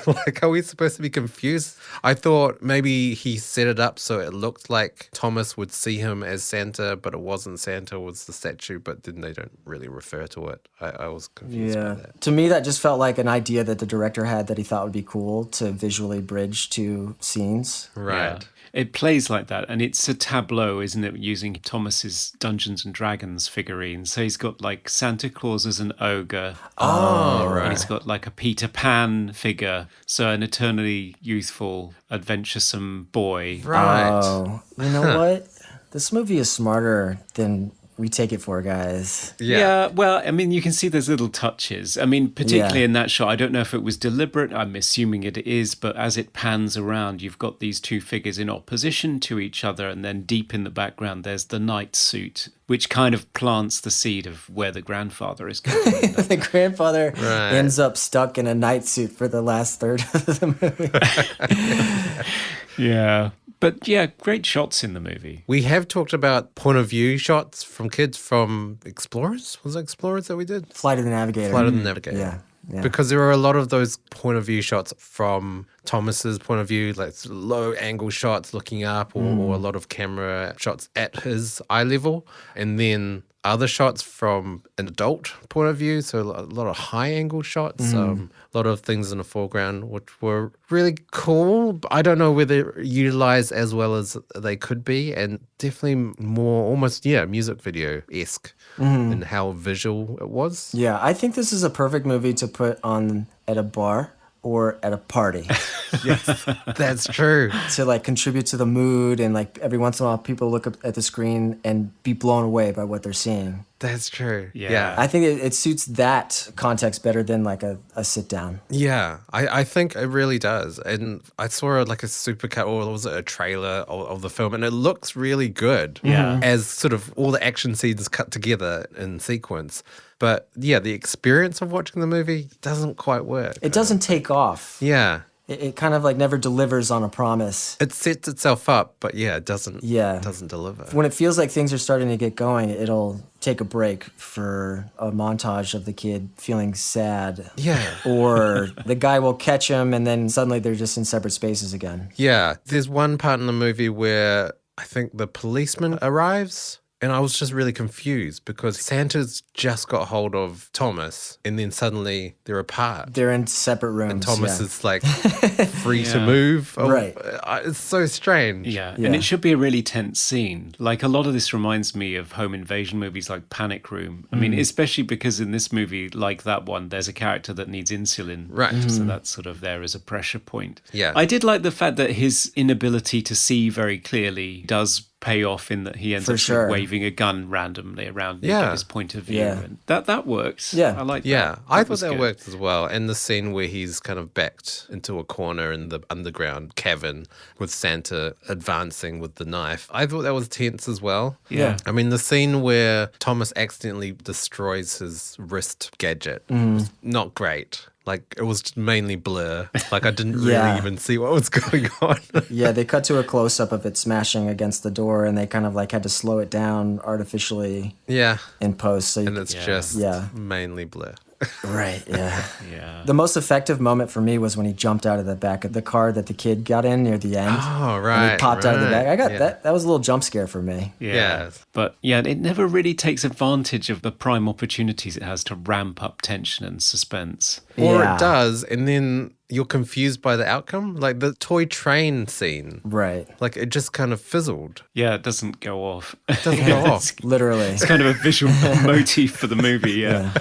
Like, are we supposed to be confused? I thought maybe he set it up so it looked like Thomas would see him as Santa, but it wasn't Santa, it was the statue, but then they don't really refer to it. I was confused by that. To me, that just felt like an idea that the director had that he thought would be cool to visually bridge two scenes. Right. Yeah. It plays like that, and it's a tableau, isn't it, using Thomas's Dungeons and Dragons figurine. So he's got like Santa Claus as an ogre. Oh, right. And he's got like a Peter Pan figure, so an eternally youthful, adventuresome boy. Right. Oh, you know what? This movie is smarter than we take it for, guys. Yeah, well, I mean, you can see there's little touches. I mean, particularly Yeah. in that shot, I don't know if it was deliberate. I'm assuming it is, but as it pans around, you've got these two figures in opposition to each other, and then deep in the background, there's the night suit, which kind of plants the seed of where the grandfather is going. The grandfather Right. ends up stuck in a night suit for the last third of the movie. Yeah. But yeah, great shots in the movie. We have talked about point of view shots from kids from Explorers. Was it Explorers that we did? Flight of the Navigator. Flight of the Navigator. Yeah. Because there are a lot of those point of view shots from Thomas's point of view, like low angle shots looking up, or a lot of camera shots at his eye level. And then other shots from an adult point of view, so a lot of high angle shots, a lot of things in the foreground, which were really cool. But I don't know whether utilized as well as they could be, and definitely more almost, music video-esque in how visual it was. Yeah, I think this is a perfect movie to put on at a bar or at a party Yes, that's true. to like contribute to the mood, and like every once in a while people look up at the screen and be blown away by what they're seeing. That's true. Yeah. I think it suits that context better than like a sit down. Yeah, I think it really does. And I saw like a supercut, or was it a trailer of the film, and it looks really good. Yeah. As sort of all the action scenes cut together in sequence. But yeah, the experience of watching the movie doesn't quite work. It doesn't take off. Yeah. It kind of like never delivers on a promise. It sets itself up, but yeah, it doesn't deliver. When it feels like things are starting to get going, it'll take a break for a montage of the kid feeling sad. Yeah. Or the guy will catch him and then suddenly they're just in separate spaces again. Yeah. There's one part in the movie where I think the policeman arrives. And I was just really confused because Santa's just got hold of Thomas and then suddenly they're apart. They're in separate rooms. And Thomas yeah. is like free to move. Right. It's so strange. Yeah, and it should be a really tense scene. Like a lot of this reminds me of home invasion movies like Panic Room. I mean, especially because in this movie, like that one, there's a character that needs insulin. Right. So that's sort of there as a pressure point. Yeah. I did like the fact that his inability to see very clearly does pay off in that he ends For up sure. waving a gun randomly around Yeah. his point of view. Yeah. And that works. Yeah. I like that. Yeah, I thought was that good. worked as well. And the scene where he's kind of backed into a corner in the underground cavern with Santa advancing with the knife, I thought that was tense as well. Yeah. I mean, the scene where Thomas accidentally destroys his wrist gadget was not great. Like, it was mainly blur. Like, I didn't really Yeah. even see what was going on. Yeah, they cut to a close-up of it smashing against the door and they kind of like had to slow it down artificially Yeah. in post. So you And it's just Yeah. mainly blur. Right, yeah. Yeah. The most effective moment for me was when he jumped out of the back of the car that the kid got in near the end. Oh, And right. he popped out of the back. I got yeah. that. That was a little jump scare for me. Yeah. But yeah, it never really takes advantage of the prime opportunities it has to ramp up tension and suspense. Or Yeah. it does, and then you're confused by the outcome. Like the toy train scene. Right. Like it just kind of fizzled. Yeah, it doesn't go off. It doesn't go off. Literally. It's kind of a visual motif for the movie, yeah.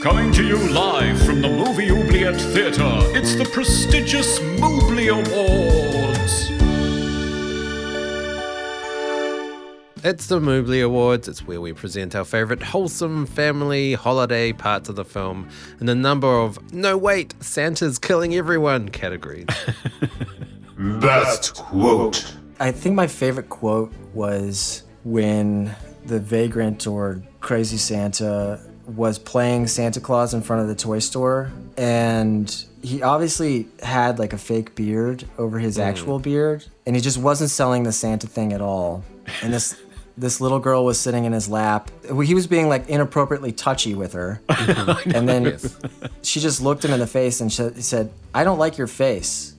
Coming to you live from the Movie Oubliette Theatre, it's the prestigious Mobley Awards. It's the Mobley Awards. It's where we present our favourite wholesome family holiday parts of the film in a number of, no wait, Santa's killing everyone categories. Best quote. I think my favorite quote was when the vagrant or crazy Santa was playing Santa Claus in front of the toy store, and he obviously had like a fake beard over his actual beard, and he just wasn't selling the Santa thing at all. And this little girl was sitting in his lap. He was being like inappropriately touchy with her. And then she just looked him in the face and she said, "I don't like your face.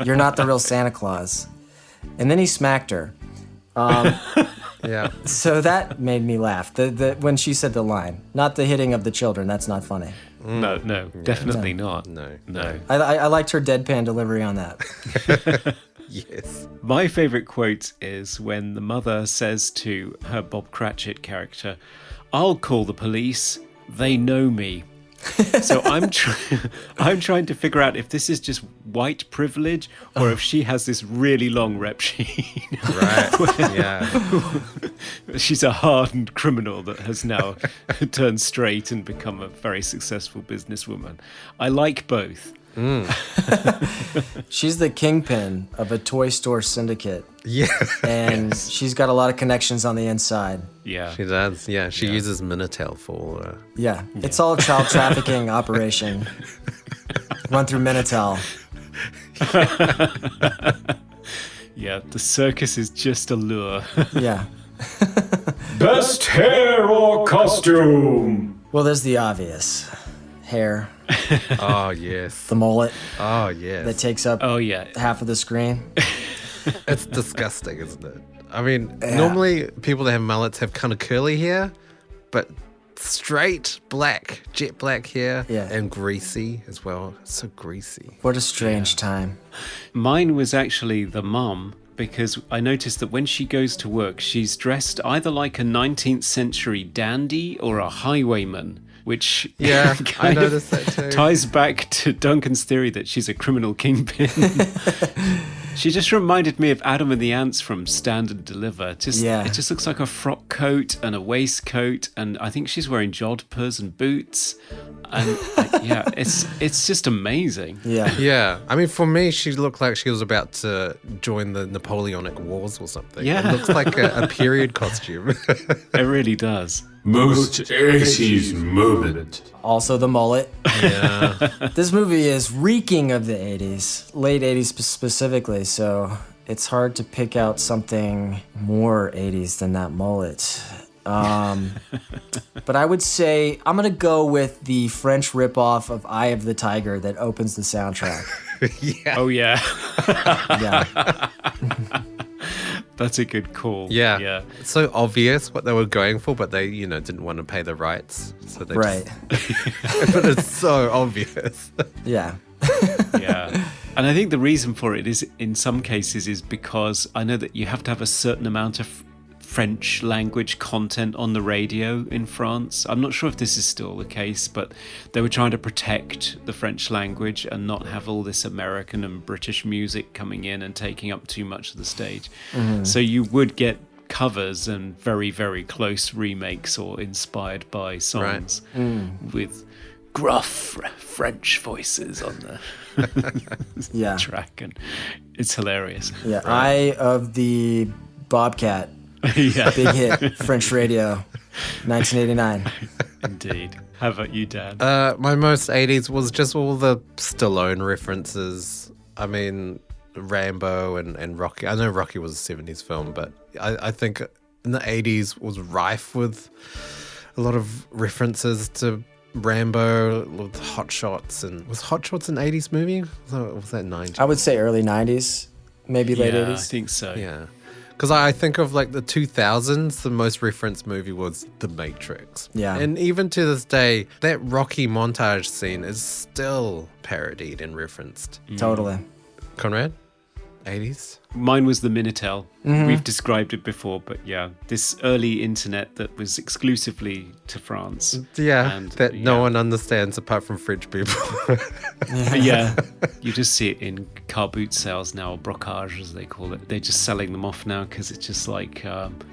You're not the real Santa Claus." And then he smacked her. Yeah. So that made me laugh. The when she said the line, not the hitting of the children. That's not funny. No, definitely not. No. I liked her deadpan delivery on that. Yes. My favourite quote is when the mother says to her Bob Cratchit character, "I'll call the police. They know me." So I'm trying to figure out if this is just white privilege or if she has this really long rep sheet. Right. Yeah. She's a hardened criminal that has now turned straight and become a very successful businesswoman. I like both. She's the kingpin of a toy store syndicate, Yeah. and she's got a lot of connections on the inside. Yeah. She does. Yeah. She uses Minitel for. Yeah, it's all a child trafficking operation run through Minitel. Yeah, the circus is just a lure. Yeah. Best hair or costume. Well, there's the obvious. Hair, Oh, yes. the mullet Oh, yes. that takes up Oh, yeah. half of the screen. It's disgusting, isn't it? I mean, normally people that have mullets have kind of curly hair, but straight black, jet black hair, Yeah. and greasy as well. So greasy. What a strange time. Mine was actually the mum, because I noticed that when she goes to work, she's dressed either like a 19th century dandy or a highwayman, which Yeah, I kind of noticed that too. ties back to Duncan's theory that she's a criminal kingpin. She just reminded me of Adam and the Ants from Stand and Deliver. It just looks like a frock coat and a waistcoat, and I think she's wearing jodhpurs and boots. And it's just amazing. Yeah. I mean, for me, she looked like she was about to join the Napoleonic Wars or something. Yeah. It looks like a period costume. It really does. Most 80s moment. Also the mullet. Yeah. This movie is reeking of the 80s, late 80s specifically, so it's hard to pick out something more 80s than that mullet. But I would say I'm going to go with the French ripoff of Eye of the Tiger that opens the soundtrack. Yeah. Oh, yeah. Yeah. That's a good call. Yeah. It's so obvious what they were going for, but they, didn't want to pay the rights. So they Right. But it's so obvious. Yeah. Yeah. And I think the reason for it is, in some cases, is because I know that you have to have a certain amount of French language content on the radio in France. I'm not sure if this is still the case, but they were trying to protect the French language and not have all this American and British music coming in and taking up too much of the stage. So you would get covers and very, very close remakes or inspired by songs with gruff French voices on the track, and it's hilarious. Yeah. Eye of the Bobcat. Yeah. Big hit, French radio, 1989. Indeed. How about you, Dan? My most 80s was just all the Stallone references. I mean, Rambo and Rocky. I know Rocky was a 70s film, but I think in the 80s was rife with a lot of references to Rambo, with Hot Shots. And was Hot Shots an 80s movie? Or was that 90s? I would say early 90s, maybe late 80s. I think so. Yeah. Because I think of like the 2000s, the most referenced movie was The Matrix. Yeah. And even to this day, that Rocky montage scene is still parodied and referenced. Totally. Conrad? 80s? Mine was the Minitel. We've described it before, but yeah, this early internet that was exclusively to France. Yeah, And, that no one understands apart from French people. Yeah, you just see it in car boot sales now, or brocage as they call it. They're just selling them off now because it's just like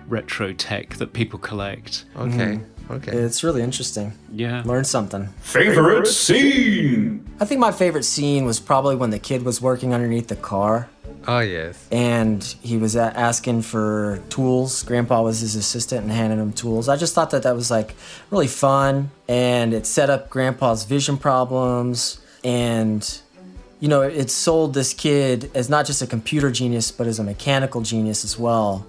retro tech that people collect. Okay. It's really interesting. Yeah. Learn something. Favorite scene? I think my favorite scene was probably when the kid was working underneath the car Oh, yes. and he was asking for tools. Grandpa was his assistant and handed him tools. I just thought that was like really fun, and it set up Grandpa's vision problems, and it sold this kid as not just a computer genius but as a mechanical genius as well.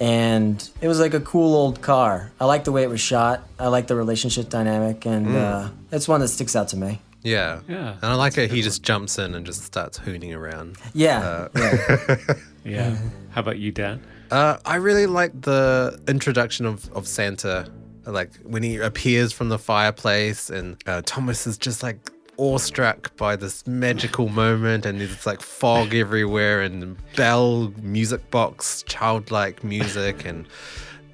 And it was like a cool old car. I like the way it was shot. I like the relationship dynamic, and it's one that sticks out to me. Yeah. Yeah. And I like it. He just jumps in and just starts hooning around. Yeah. Yeah. How about you, Dan? I really like the introduction of Santa, like when he appears from the fireplace and Thomas is just like awestruck by this magical moment, and there's like fog everywhere and bell music box, childlike music, and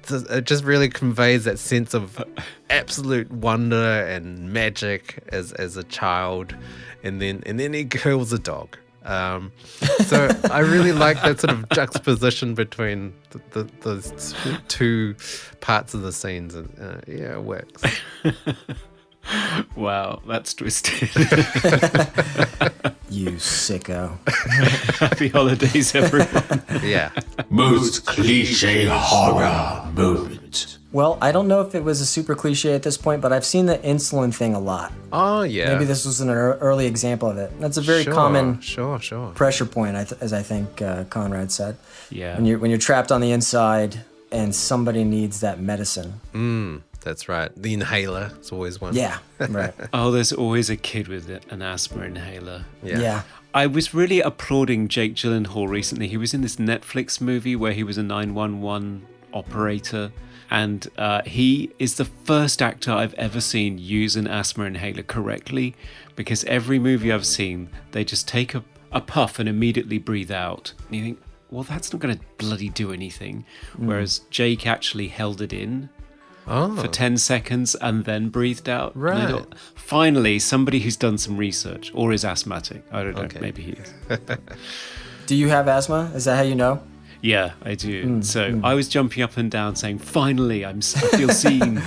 it just really conveys that sense of absolute wonder and magic as a child, and then he kills a dog. So I really like that sort of juxtaposition between those two parts of the scenes, and yeah, it works. Wow, that's twisted. You sicko. Happy holidays, everyone. Yeah. Most cliche horror moment. Well, I don't know if it was a super cliche at this point, but I've seen the insulin thing a lot. Oh, yeah. Maybe this was an early example of it. That's a very Sure, common Sure. pressure point, as I think Conrad said. Yeah. When you're trapped on the inside and somebody needs that medicine. That's right. The inhaler is always one. Yeah, right. Oh, there's always a kid with an asthma inhaler. Yeah. I was really applauding Jake Gyllenhaal recently. He was in this Netflix movie where he was a 911 operator. And he is the first actor I've ever seen use an asthma inhaler correctly, because every movie I've seen, they just take a puff and immediately breathe out. And you think, well, that's not going to bloody do anything. Whereas Jake actually held it in for 10 seconds and then breathed out. Right. And I thought, finally, somebody who's done some research or is asthmatic. I don't know, Okay. maybe he is. Do you have asthma? Is that how you know? Yeah, I do. So I was jumping up and down saying, finally, I feel seen.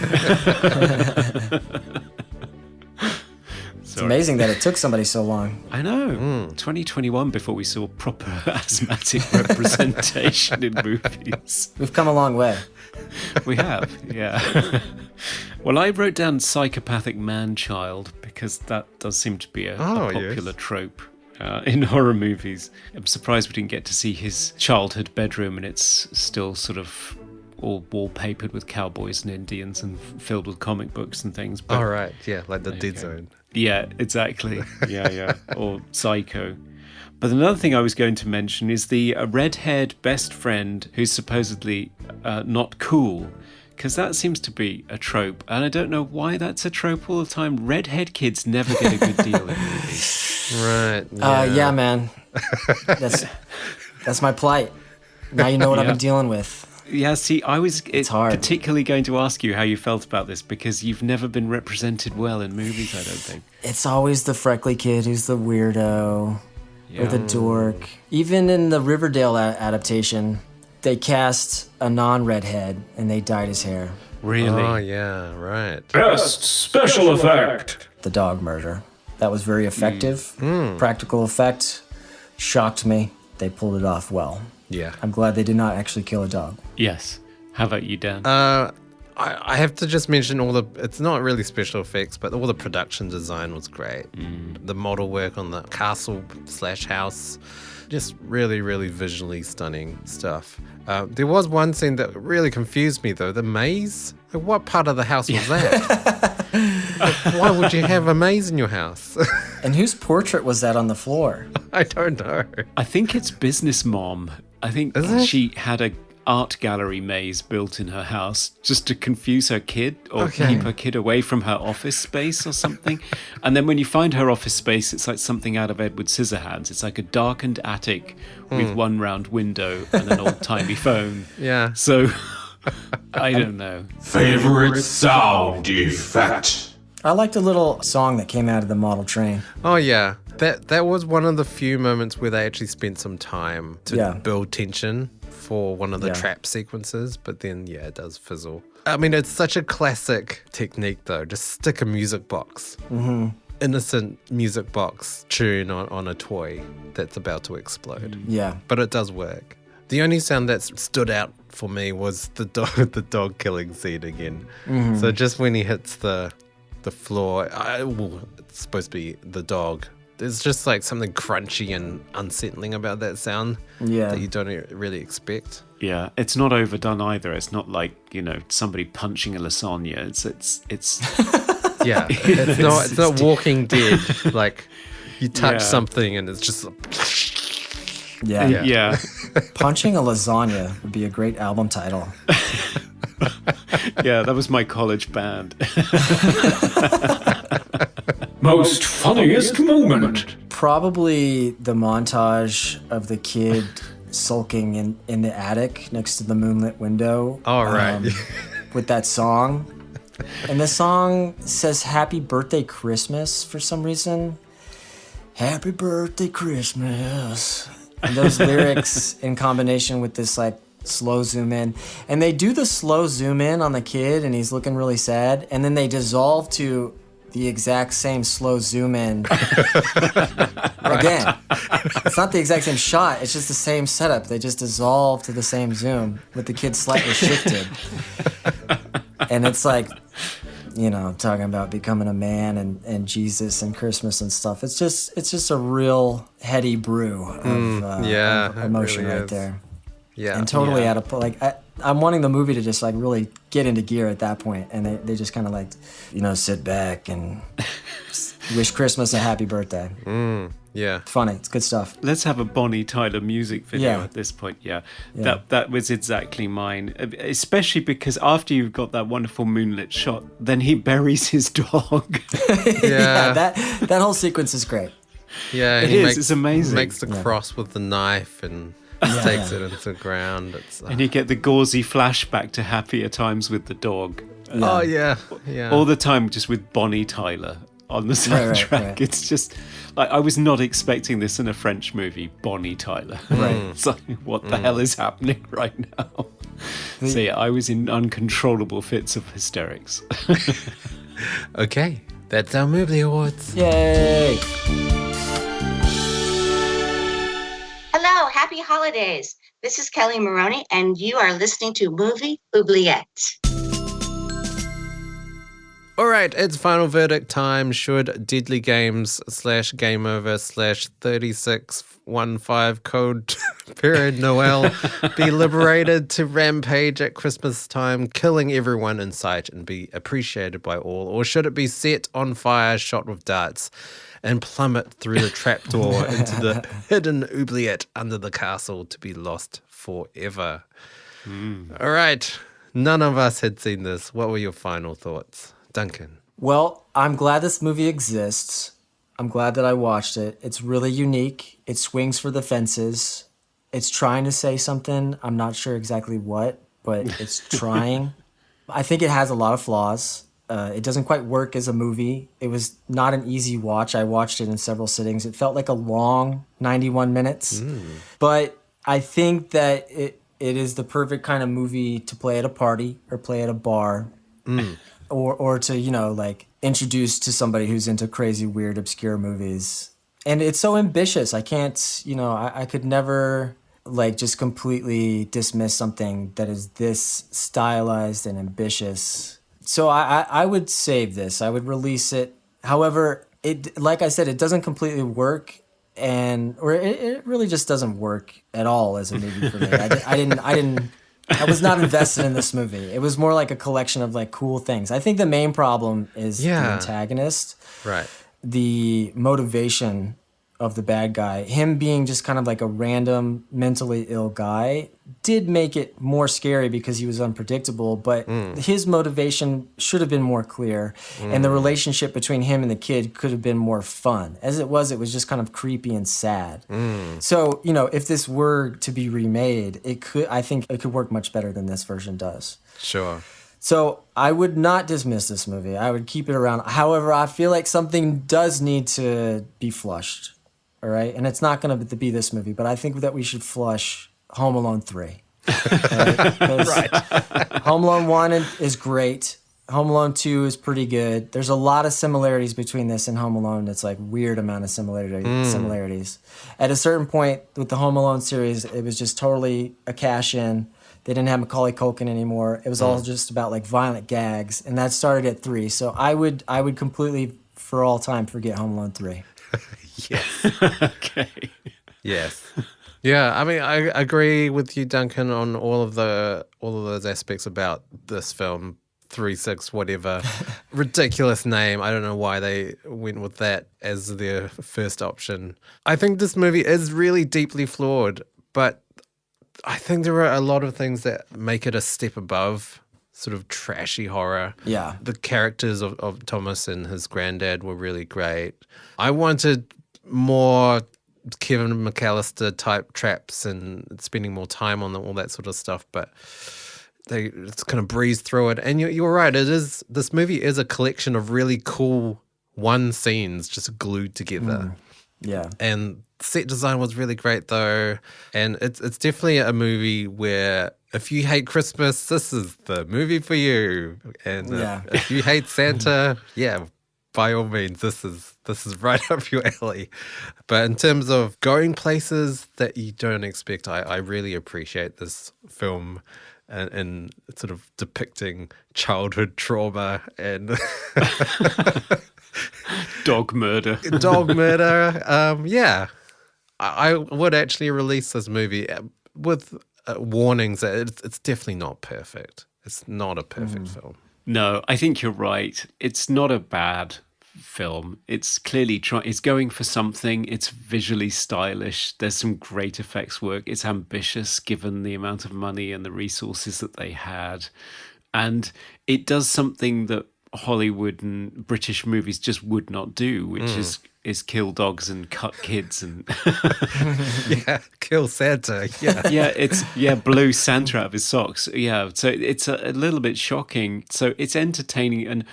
It's amazing that it took somebody so long. I know. 2021 before we saw proper asthmatic representation in movies. We've come a long way. We have, yeah. Well, I wrote down psychopathic man-child because that does seem to be a popular trope in horror movies. I'm surprised we didn't get to see his childhood bedroom, and it's still sort of all wallpapered with cowboys and Indians and filled with comic books and things. But, right. Yeah, like the Dead Zone. Yeah, exactly. Yeah. Or Psycho. But another thing I was going to mention is the red-haired best friend who's supposedly not cool, because that seems to be a trope, and I don't know why that's a trope all the time. Redhead kids never get a good deal in movies. Right. Yeah, man. That's my plight. Now you know what I've been dealing with. Yeah, see, I was hard. particularly going to ask you how you felt about this, because you've never been represented well in movies, I don't think. It's always the freckly kid who's the weirdo or the dork. Even in the Riverdale adaptation, they cast a non-redhead and they dyed his hair. Really? Oh, yeah, right. Best special effect. The dog murder. That was very effective. Practical effect. Shocked me. They pulled it off well. Yeah. I'm glad they did not actually kill a dog. Yes. How about you, Dan? I have to just mention it's not really special effects, but all the production design was great. The model work on the castle/house, just really, really visually stunning stuff. There was one scene that really confused me, though. The maze? Like, what part of the house was that? Like, why would you have a maze in your house? And whose portrait was that on the floor? I don't know. I think it's Business Mom. I think she had a art gallery maze built in her house just to confuse her kid or keep her kid away from her office space or something. And then when you find her office space, it's like something out of Edward Scissorhands. It's like a darkened attic with one round window and an old-timey phone. Yeah. So, I don't know. Favorite sound effect. I liked a little song that came out of the model train. Oh, yeah. That was one of the few moments where they actually spent some time to build tension for one of the trap sequences, but then, it does fizzle. I mean, it's such a classic technique, though. Just stick a music box, innocent music box tune on a toy that's about to explode. Yeah. But it does work. The only sound that stood out for me was the dog killing scene again. So just when he hits the floor, it's supposed to be the dog. There's just like something crunchy and unsettling about that sound that you don't really expect. Yeah, it's not overdone either. It's not like, somebody punching a lasagna. It's Yeah, it's not Walking Dead. Like you touch something and it's just yeah. Punching a lasagna would be a great album title. Yeah, that was my college band. Most funniest moment. Probably the montage of the kid sulking in the attic next to the moonlit window. Oh, right. With that song. And the song says Happy Birthday Christmas for some reason. Happy Birthday Christmas. And those lyrics in combination with this like slow zoom in. And they do the slow zoom in on the kid and he's looking really sad. And then they dissolve to the exact same slow zoom in again. It's not the exact same shot. It's just the same setup. They just dissolve to the same zoom with the kid slightly shifted. And it's like, talking about becoming a man and Jesus and Christmas and stuff. It's just a real heady brew of emotion really right is. there. Yeah. And totally out of I'm wanting the movie to just like really get into gear at that point, and they just kind of like, sit back and wish Christmas a happy birthday. Yeah. It's funny. It's good stuff. Let's have a Bonnie Tyler music video Yeah. at this point. Yeah. That was exactly mine. Especially because after you've got that wonderful moonlit shot, then he buries his dog. Yeah. That whole sequence is great. Yeah. It's amazing. Makes the cross with the knife and takes it into the ground. And you get the gauzy flashback to happier times with the dog. Oh, yeah. All the time just with Bonnie Tyler on the soundtrack. right. It's just like I was not expecting this in a French movie, Bonnie Tyler. Right. It's like, what the hell is happening right now? So yeah, I was in uncontrollable fits of hysterics. Okay, that's our movie awards. Yay! Hello, happy holidays. This is Kelly Maroney, and you are listening to Movie Oubliette. All right, it's final verdict time. Should Deadly Games / Game Over / 3615 code Père Noël be liberated to rampage at Christmas time, killing everyone in sight and be appreciated by all? Or should it be set on fire, shot with darts, and plummet through the trapdoor into the hidden oubliette under the castle to be lost forever? All right, none of us had seen this. What were your final thoughts? Duncan. Well, I'm glad this movie exists. I'm glad that I watched it. It's really unique. It swings for the fences. It's trying to say something. I'm not sure exactly what, but it's trying. I think it has a lot of flaws. It doesn't quite work as a movie. It was not an easy watch. I watched it in several sittings. It felt like a long 91 minutes. But I think that it is the perfect kind of movie to play at a party or play at a bar. Or to, like introduce to somebody who's into crazy, weird, obscure movies. And it's so ambitious. I can't, I could never like just completely dismiss something that is this stylized and ambitious. So I would save this. I would release it. However, it, like I said, it doesn't completely work. Or it really just doesn't work at all as a movie for me. I was not invested in this movie. It was more like a collection of like cool things. I think the main problem is the antagonist. Right. The motivation of the bad guy, him being just kind of like a random mentally ill guy, did make it more scary because he was unpredictable, but his motivation should have been more clear, and the relationship between him and the kid could have been more fun. As it was just kind of creepy and sad. So, if this were to be remade, I think it could work much better than this version does. Sure. So I would not dismiss this movie. I would keep it around. However, I feel like something does need to be flushed. All right, and it's not going to be this movie, but I think that we should flush Home Alone 3. Right? Home Alone 1 is great. Home Alone 2 is pretty good. There's a lot of similarities between this and Home Alone. It's like weird amount of similarities. At a certain point with the Home Alone series, it was just totally a cash in. They didn't have Macaulay Culkin anymore. It was all just about like violent gags, and that started at 3. So I would completely, for all time, forget Home Alone 3. Yes. Okay. Yes. Yeah, I mean, I agree with you, Duncan, on all of those aspects about this film. 36 whatever, ridiculous name. I don't know why they went with that as their first option. I think this movie is really deeply flawed, but I think there are a lot of things that make it a step above sort of trashy horror. Yeah. The characters of Thomas and his granddad were really great. I wanted more Kevin McAllister type traps and spending more time on them, all that sort of stuff, but they just kind of breeze through it. And you're right, this movie is a collection of really cool one scenes just glued together. Yeah. And set design was really great though. And it's definitely a movie where if you hate Christmas, this is the movie for you. And if you hate Santa, by all means, this is right up your alley. But in terms of going places that you don't expect, I really appreciate this film and sort of depicting childhood trauma and Dog murder. I would actually release this movie with warnings that it's definitely not perfect. It's not a perfect film. No, I think you're right. It's not a bad film. It's clearly it's going for something. It's visually stylish. There's some great effects work. It's ambitious given the amount of money and the resources that they had. And it does something that Hollywood and British movies just would not do, which is is kill dogs and cut kids and Yeah, kill Santa. Yeah. it's blew Santa out of his socks. Yeah, so it's a little bit shocking. So it's entertaining and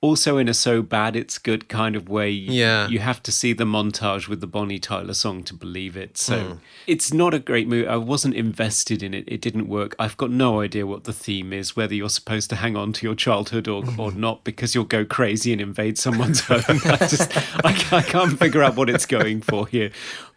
also in a so bad it's good kind of way. Yeah. You have to see the montage with the Bonnie Tyler song to believe it. So it's not a great movie. I wasn't invested in it. It didn't work. I've got no idea what the theme is, whether you're supposed to hang on to your childhood or not, because you'll go crazy and invade someone's home. I can't figure out what it's going for here.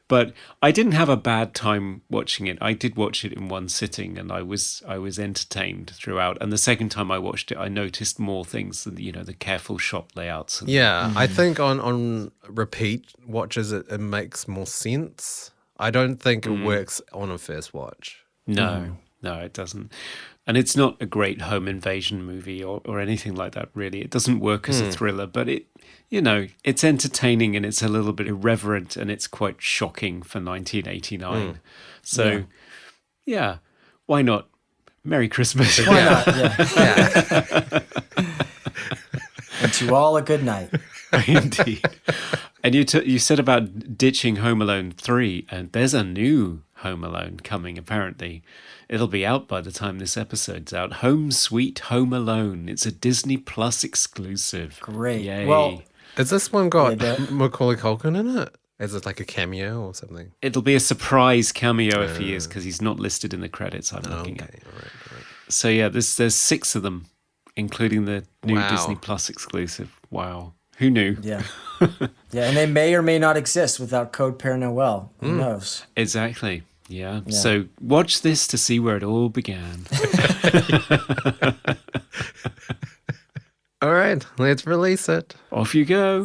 But I didn't have a bad time watching it. I did watch it in one sitting, and I was entertained throughout. And the second time I watched it, I noticed more things, the careful shot layouts. Yeah, I think on repeat watches it makes more sense. I don't think it works on a first watch. No, it doesn't. And it's not a great home invasion movie or anything like that, really. It doesn't work as a thriller, but it's entertaining and it's a little bit irreverent and it's quite shocking for 1989. So, yeah, why not? Merry Christmas. Why not? Yeah. And to all a good night. Indeed. And you said about ditching Home Alone 3, and there's a new Home Alone coming, apparently. It'll be out by the time this episode's out. Home Sweet Home Alone. It's a Disney Plus exclusive. Great. Yay. Well, Has this one got Macaulay Culkin in it? Is it like a cameo or something? It'll be a surprise cameo if he is, because he's not listed in the credits I'm looking at. All right. So yeah, there's 6 of them, including the new Wow. Disney Plus exclusive. Wow. Who knew? yeah. Yeah, and they may or may not exist without code Père Noël. Who knows? Exactly. Yeah. So watch this to see where it all began. All right, let's release it. Off you go.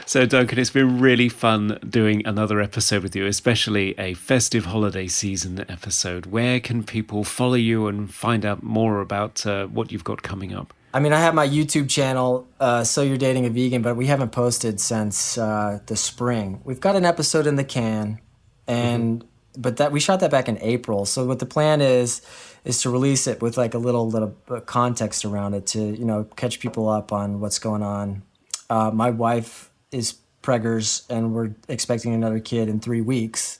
So, Duncan, it's been really fun doing another episode with you, especially a festive holiday season episode. Where can people follow you and find out more about what you've got coming up? I mean, I have my YouTube channel, So You're Dating a Vegan, but we haven't posted since the spring. We've got an episode in the can, and but we shot that back in April. So what the plan is to release it with like a little context around it to catch people up on what's going on. My wife is preggers, and we're expecting another kid in 3 weeks.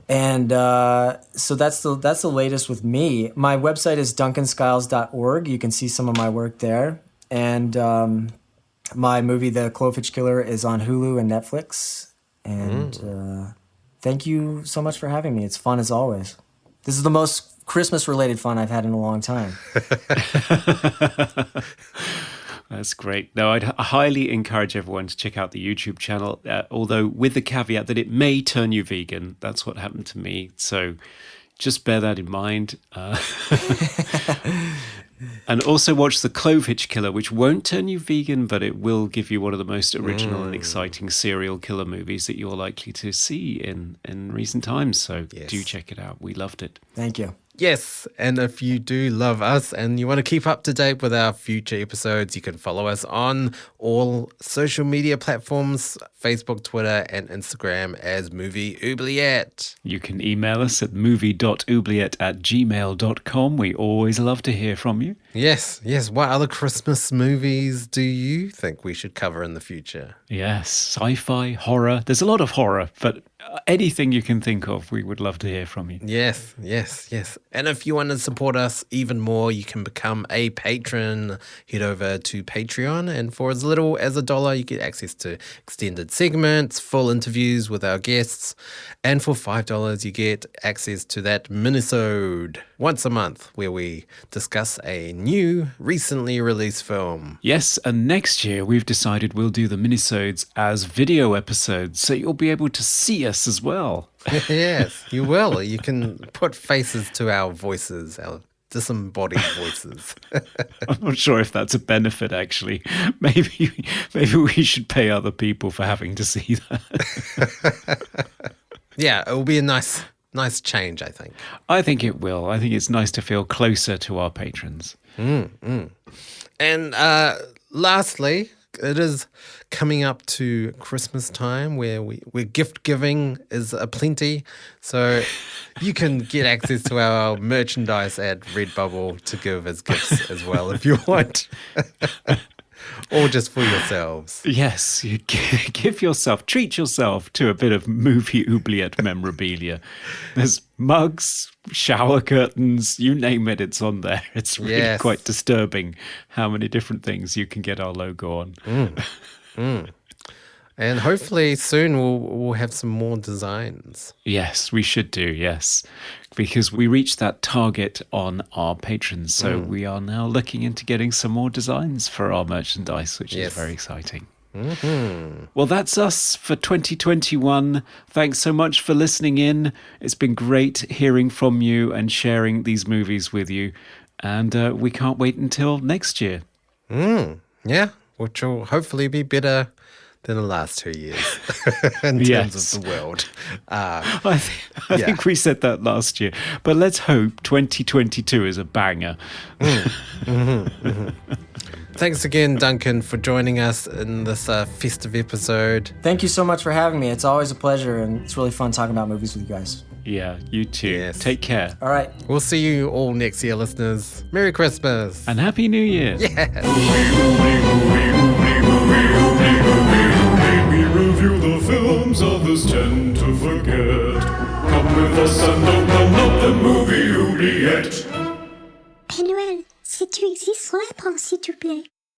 And so that's the latest with me. My website is duncanskiles.org. You can see some of my work there. And my movie, The Clovehitch Killer, is on Hulu and Netflix. And thank you so much for having me. It's fun as always. This is the most Christmas-related fun I've had in a long time. That's great. No, I'd highly encourage everyone to check out the YouTube channel, although with the caveat that it may turn you vegan. That's what happened to me. So just bear that in mind. And also watch The Clovehitch Killer, which won't turn you vegan, but it will give you one of the most original and exciting serial killer movies that you're likely to see in recent times. So do check it out. We loved it. Thank you. Yes, and if you do love us and you want to keep up to date with our future episodes, you can follow us on all social media platforms, Facebook, Twitter, and Instagram as Movie Oubliette. You can email us at movie.oubliette@gmail.com. We always love to hear from you. Yes. What other Christmas movies do you think we should cover in the future? Yes, sci-fi, horror. There's a lot of horror, but anything you can think of, we would love to hear from you. Yes. And if you want to support us even more, you can become a patron. Head over to Patreon, and for as little as $1, you get access to extended segments, full interviews with our guests, and for $5, you get access to that minisode once a month, where we discuss a new, recently released film. Yes, and next year we've decided we'll do the minisodes as video episodes, so you'll be able to see us as well. Yes, you will. You can put faces to our voices, our disembodied voices. I'm not sure if that's a benefit, actually. Maybe we should pay other people for having to see that. Yeah, it will be a nice change, I think. I think it will. I think it's nice to feel closer to our patrons. And lastly, it is coming up to Christmas time where gift giving is aplenty. So you can get access to our merchandise at Redbubble to give as gifts as well if you want. or just for yourselves. Yes, you treat yourself to a bit of movie oubliette memorabilia. There's mugs, shower curtains, you name it, it's on there. It's really quite disturbing how many different things you can get our logo on. And hopefully soon we'll have some more designs. Yes, we should do, yes. Because we reached that target on our patrons. So we are now looking into getting some more designs for our merchandise, which is very exciting. Well, that's us for 2021. Thanks so much for listening in. It's been great hearing from you and sharing these movies with you. And we can't wait until next year. Yeah, which will hopefully be better than the last 2 years in terms of the world. I think we said that last year. But let's hope 2022 is a banger. Thanks again, Duncan, for joining us in this festive episode. Thank you so much for having me. It's always a pleasure, and it's really fun talking about movies with you guys. Yeah, you too. Yes. Take care. All right. We'll see you all next year, listeners. Merry Christmas. And Happy New Year. We review the films others tend to forget. Come with us and open up the movie oubliette. Père Noël, si tu existes, réponds s'il te plaît.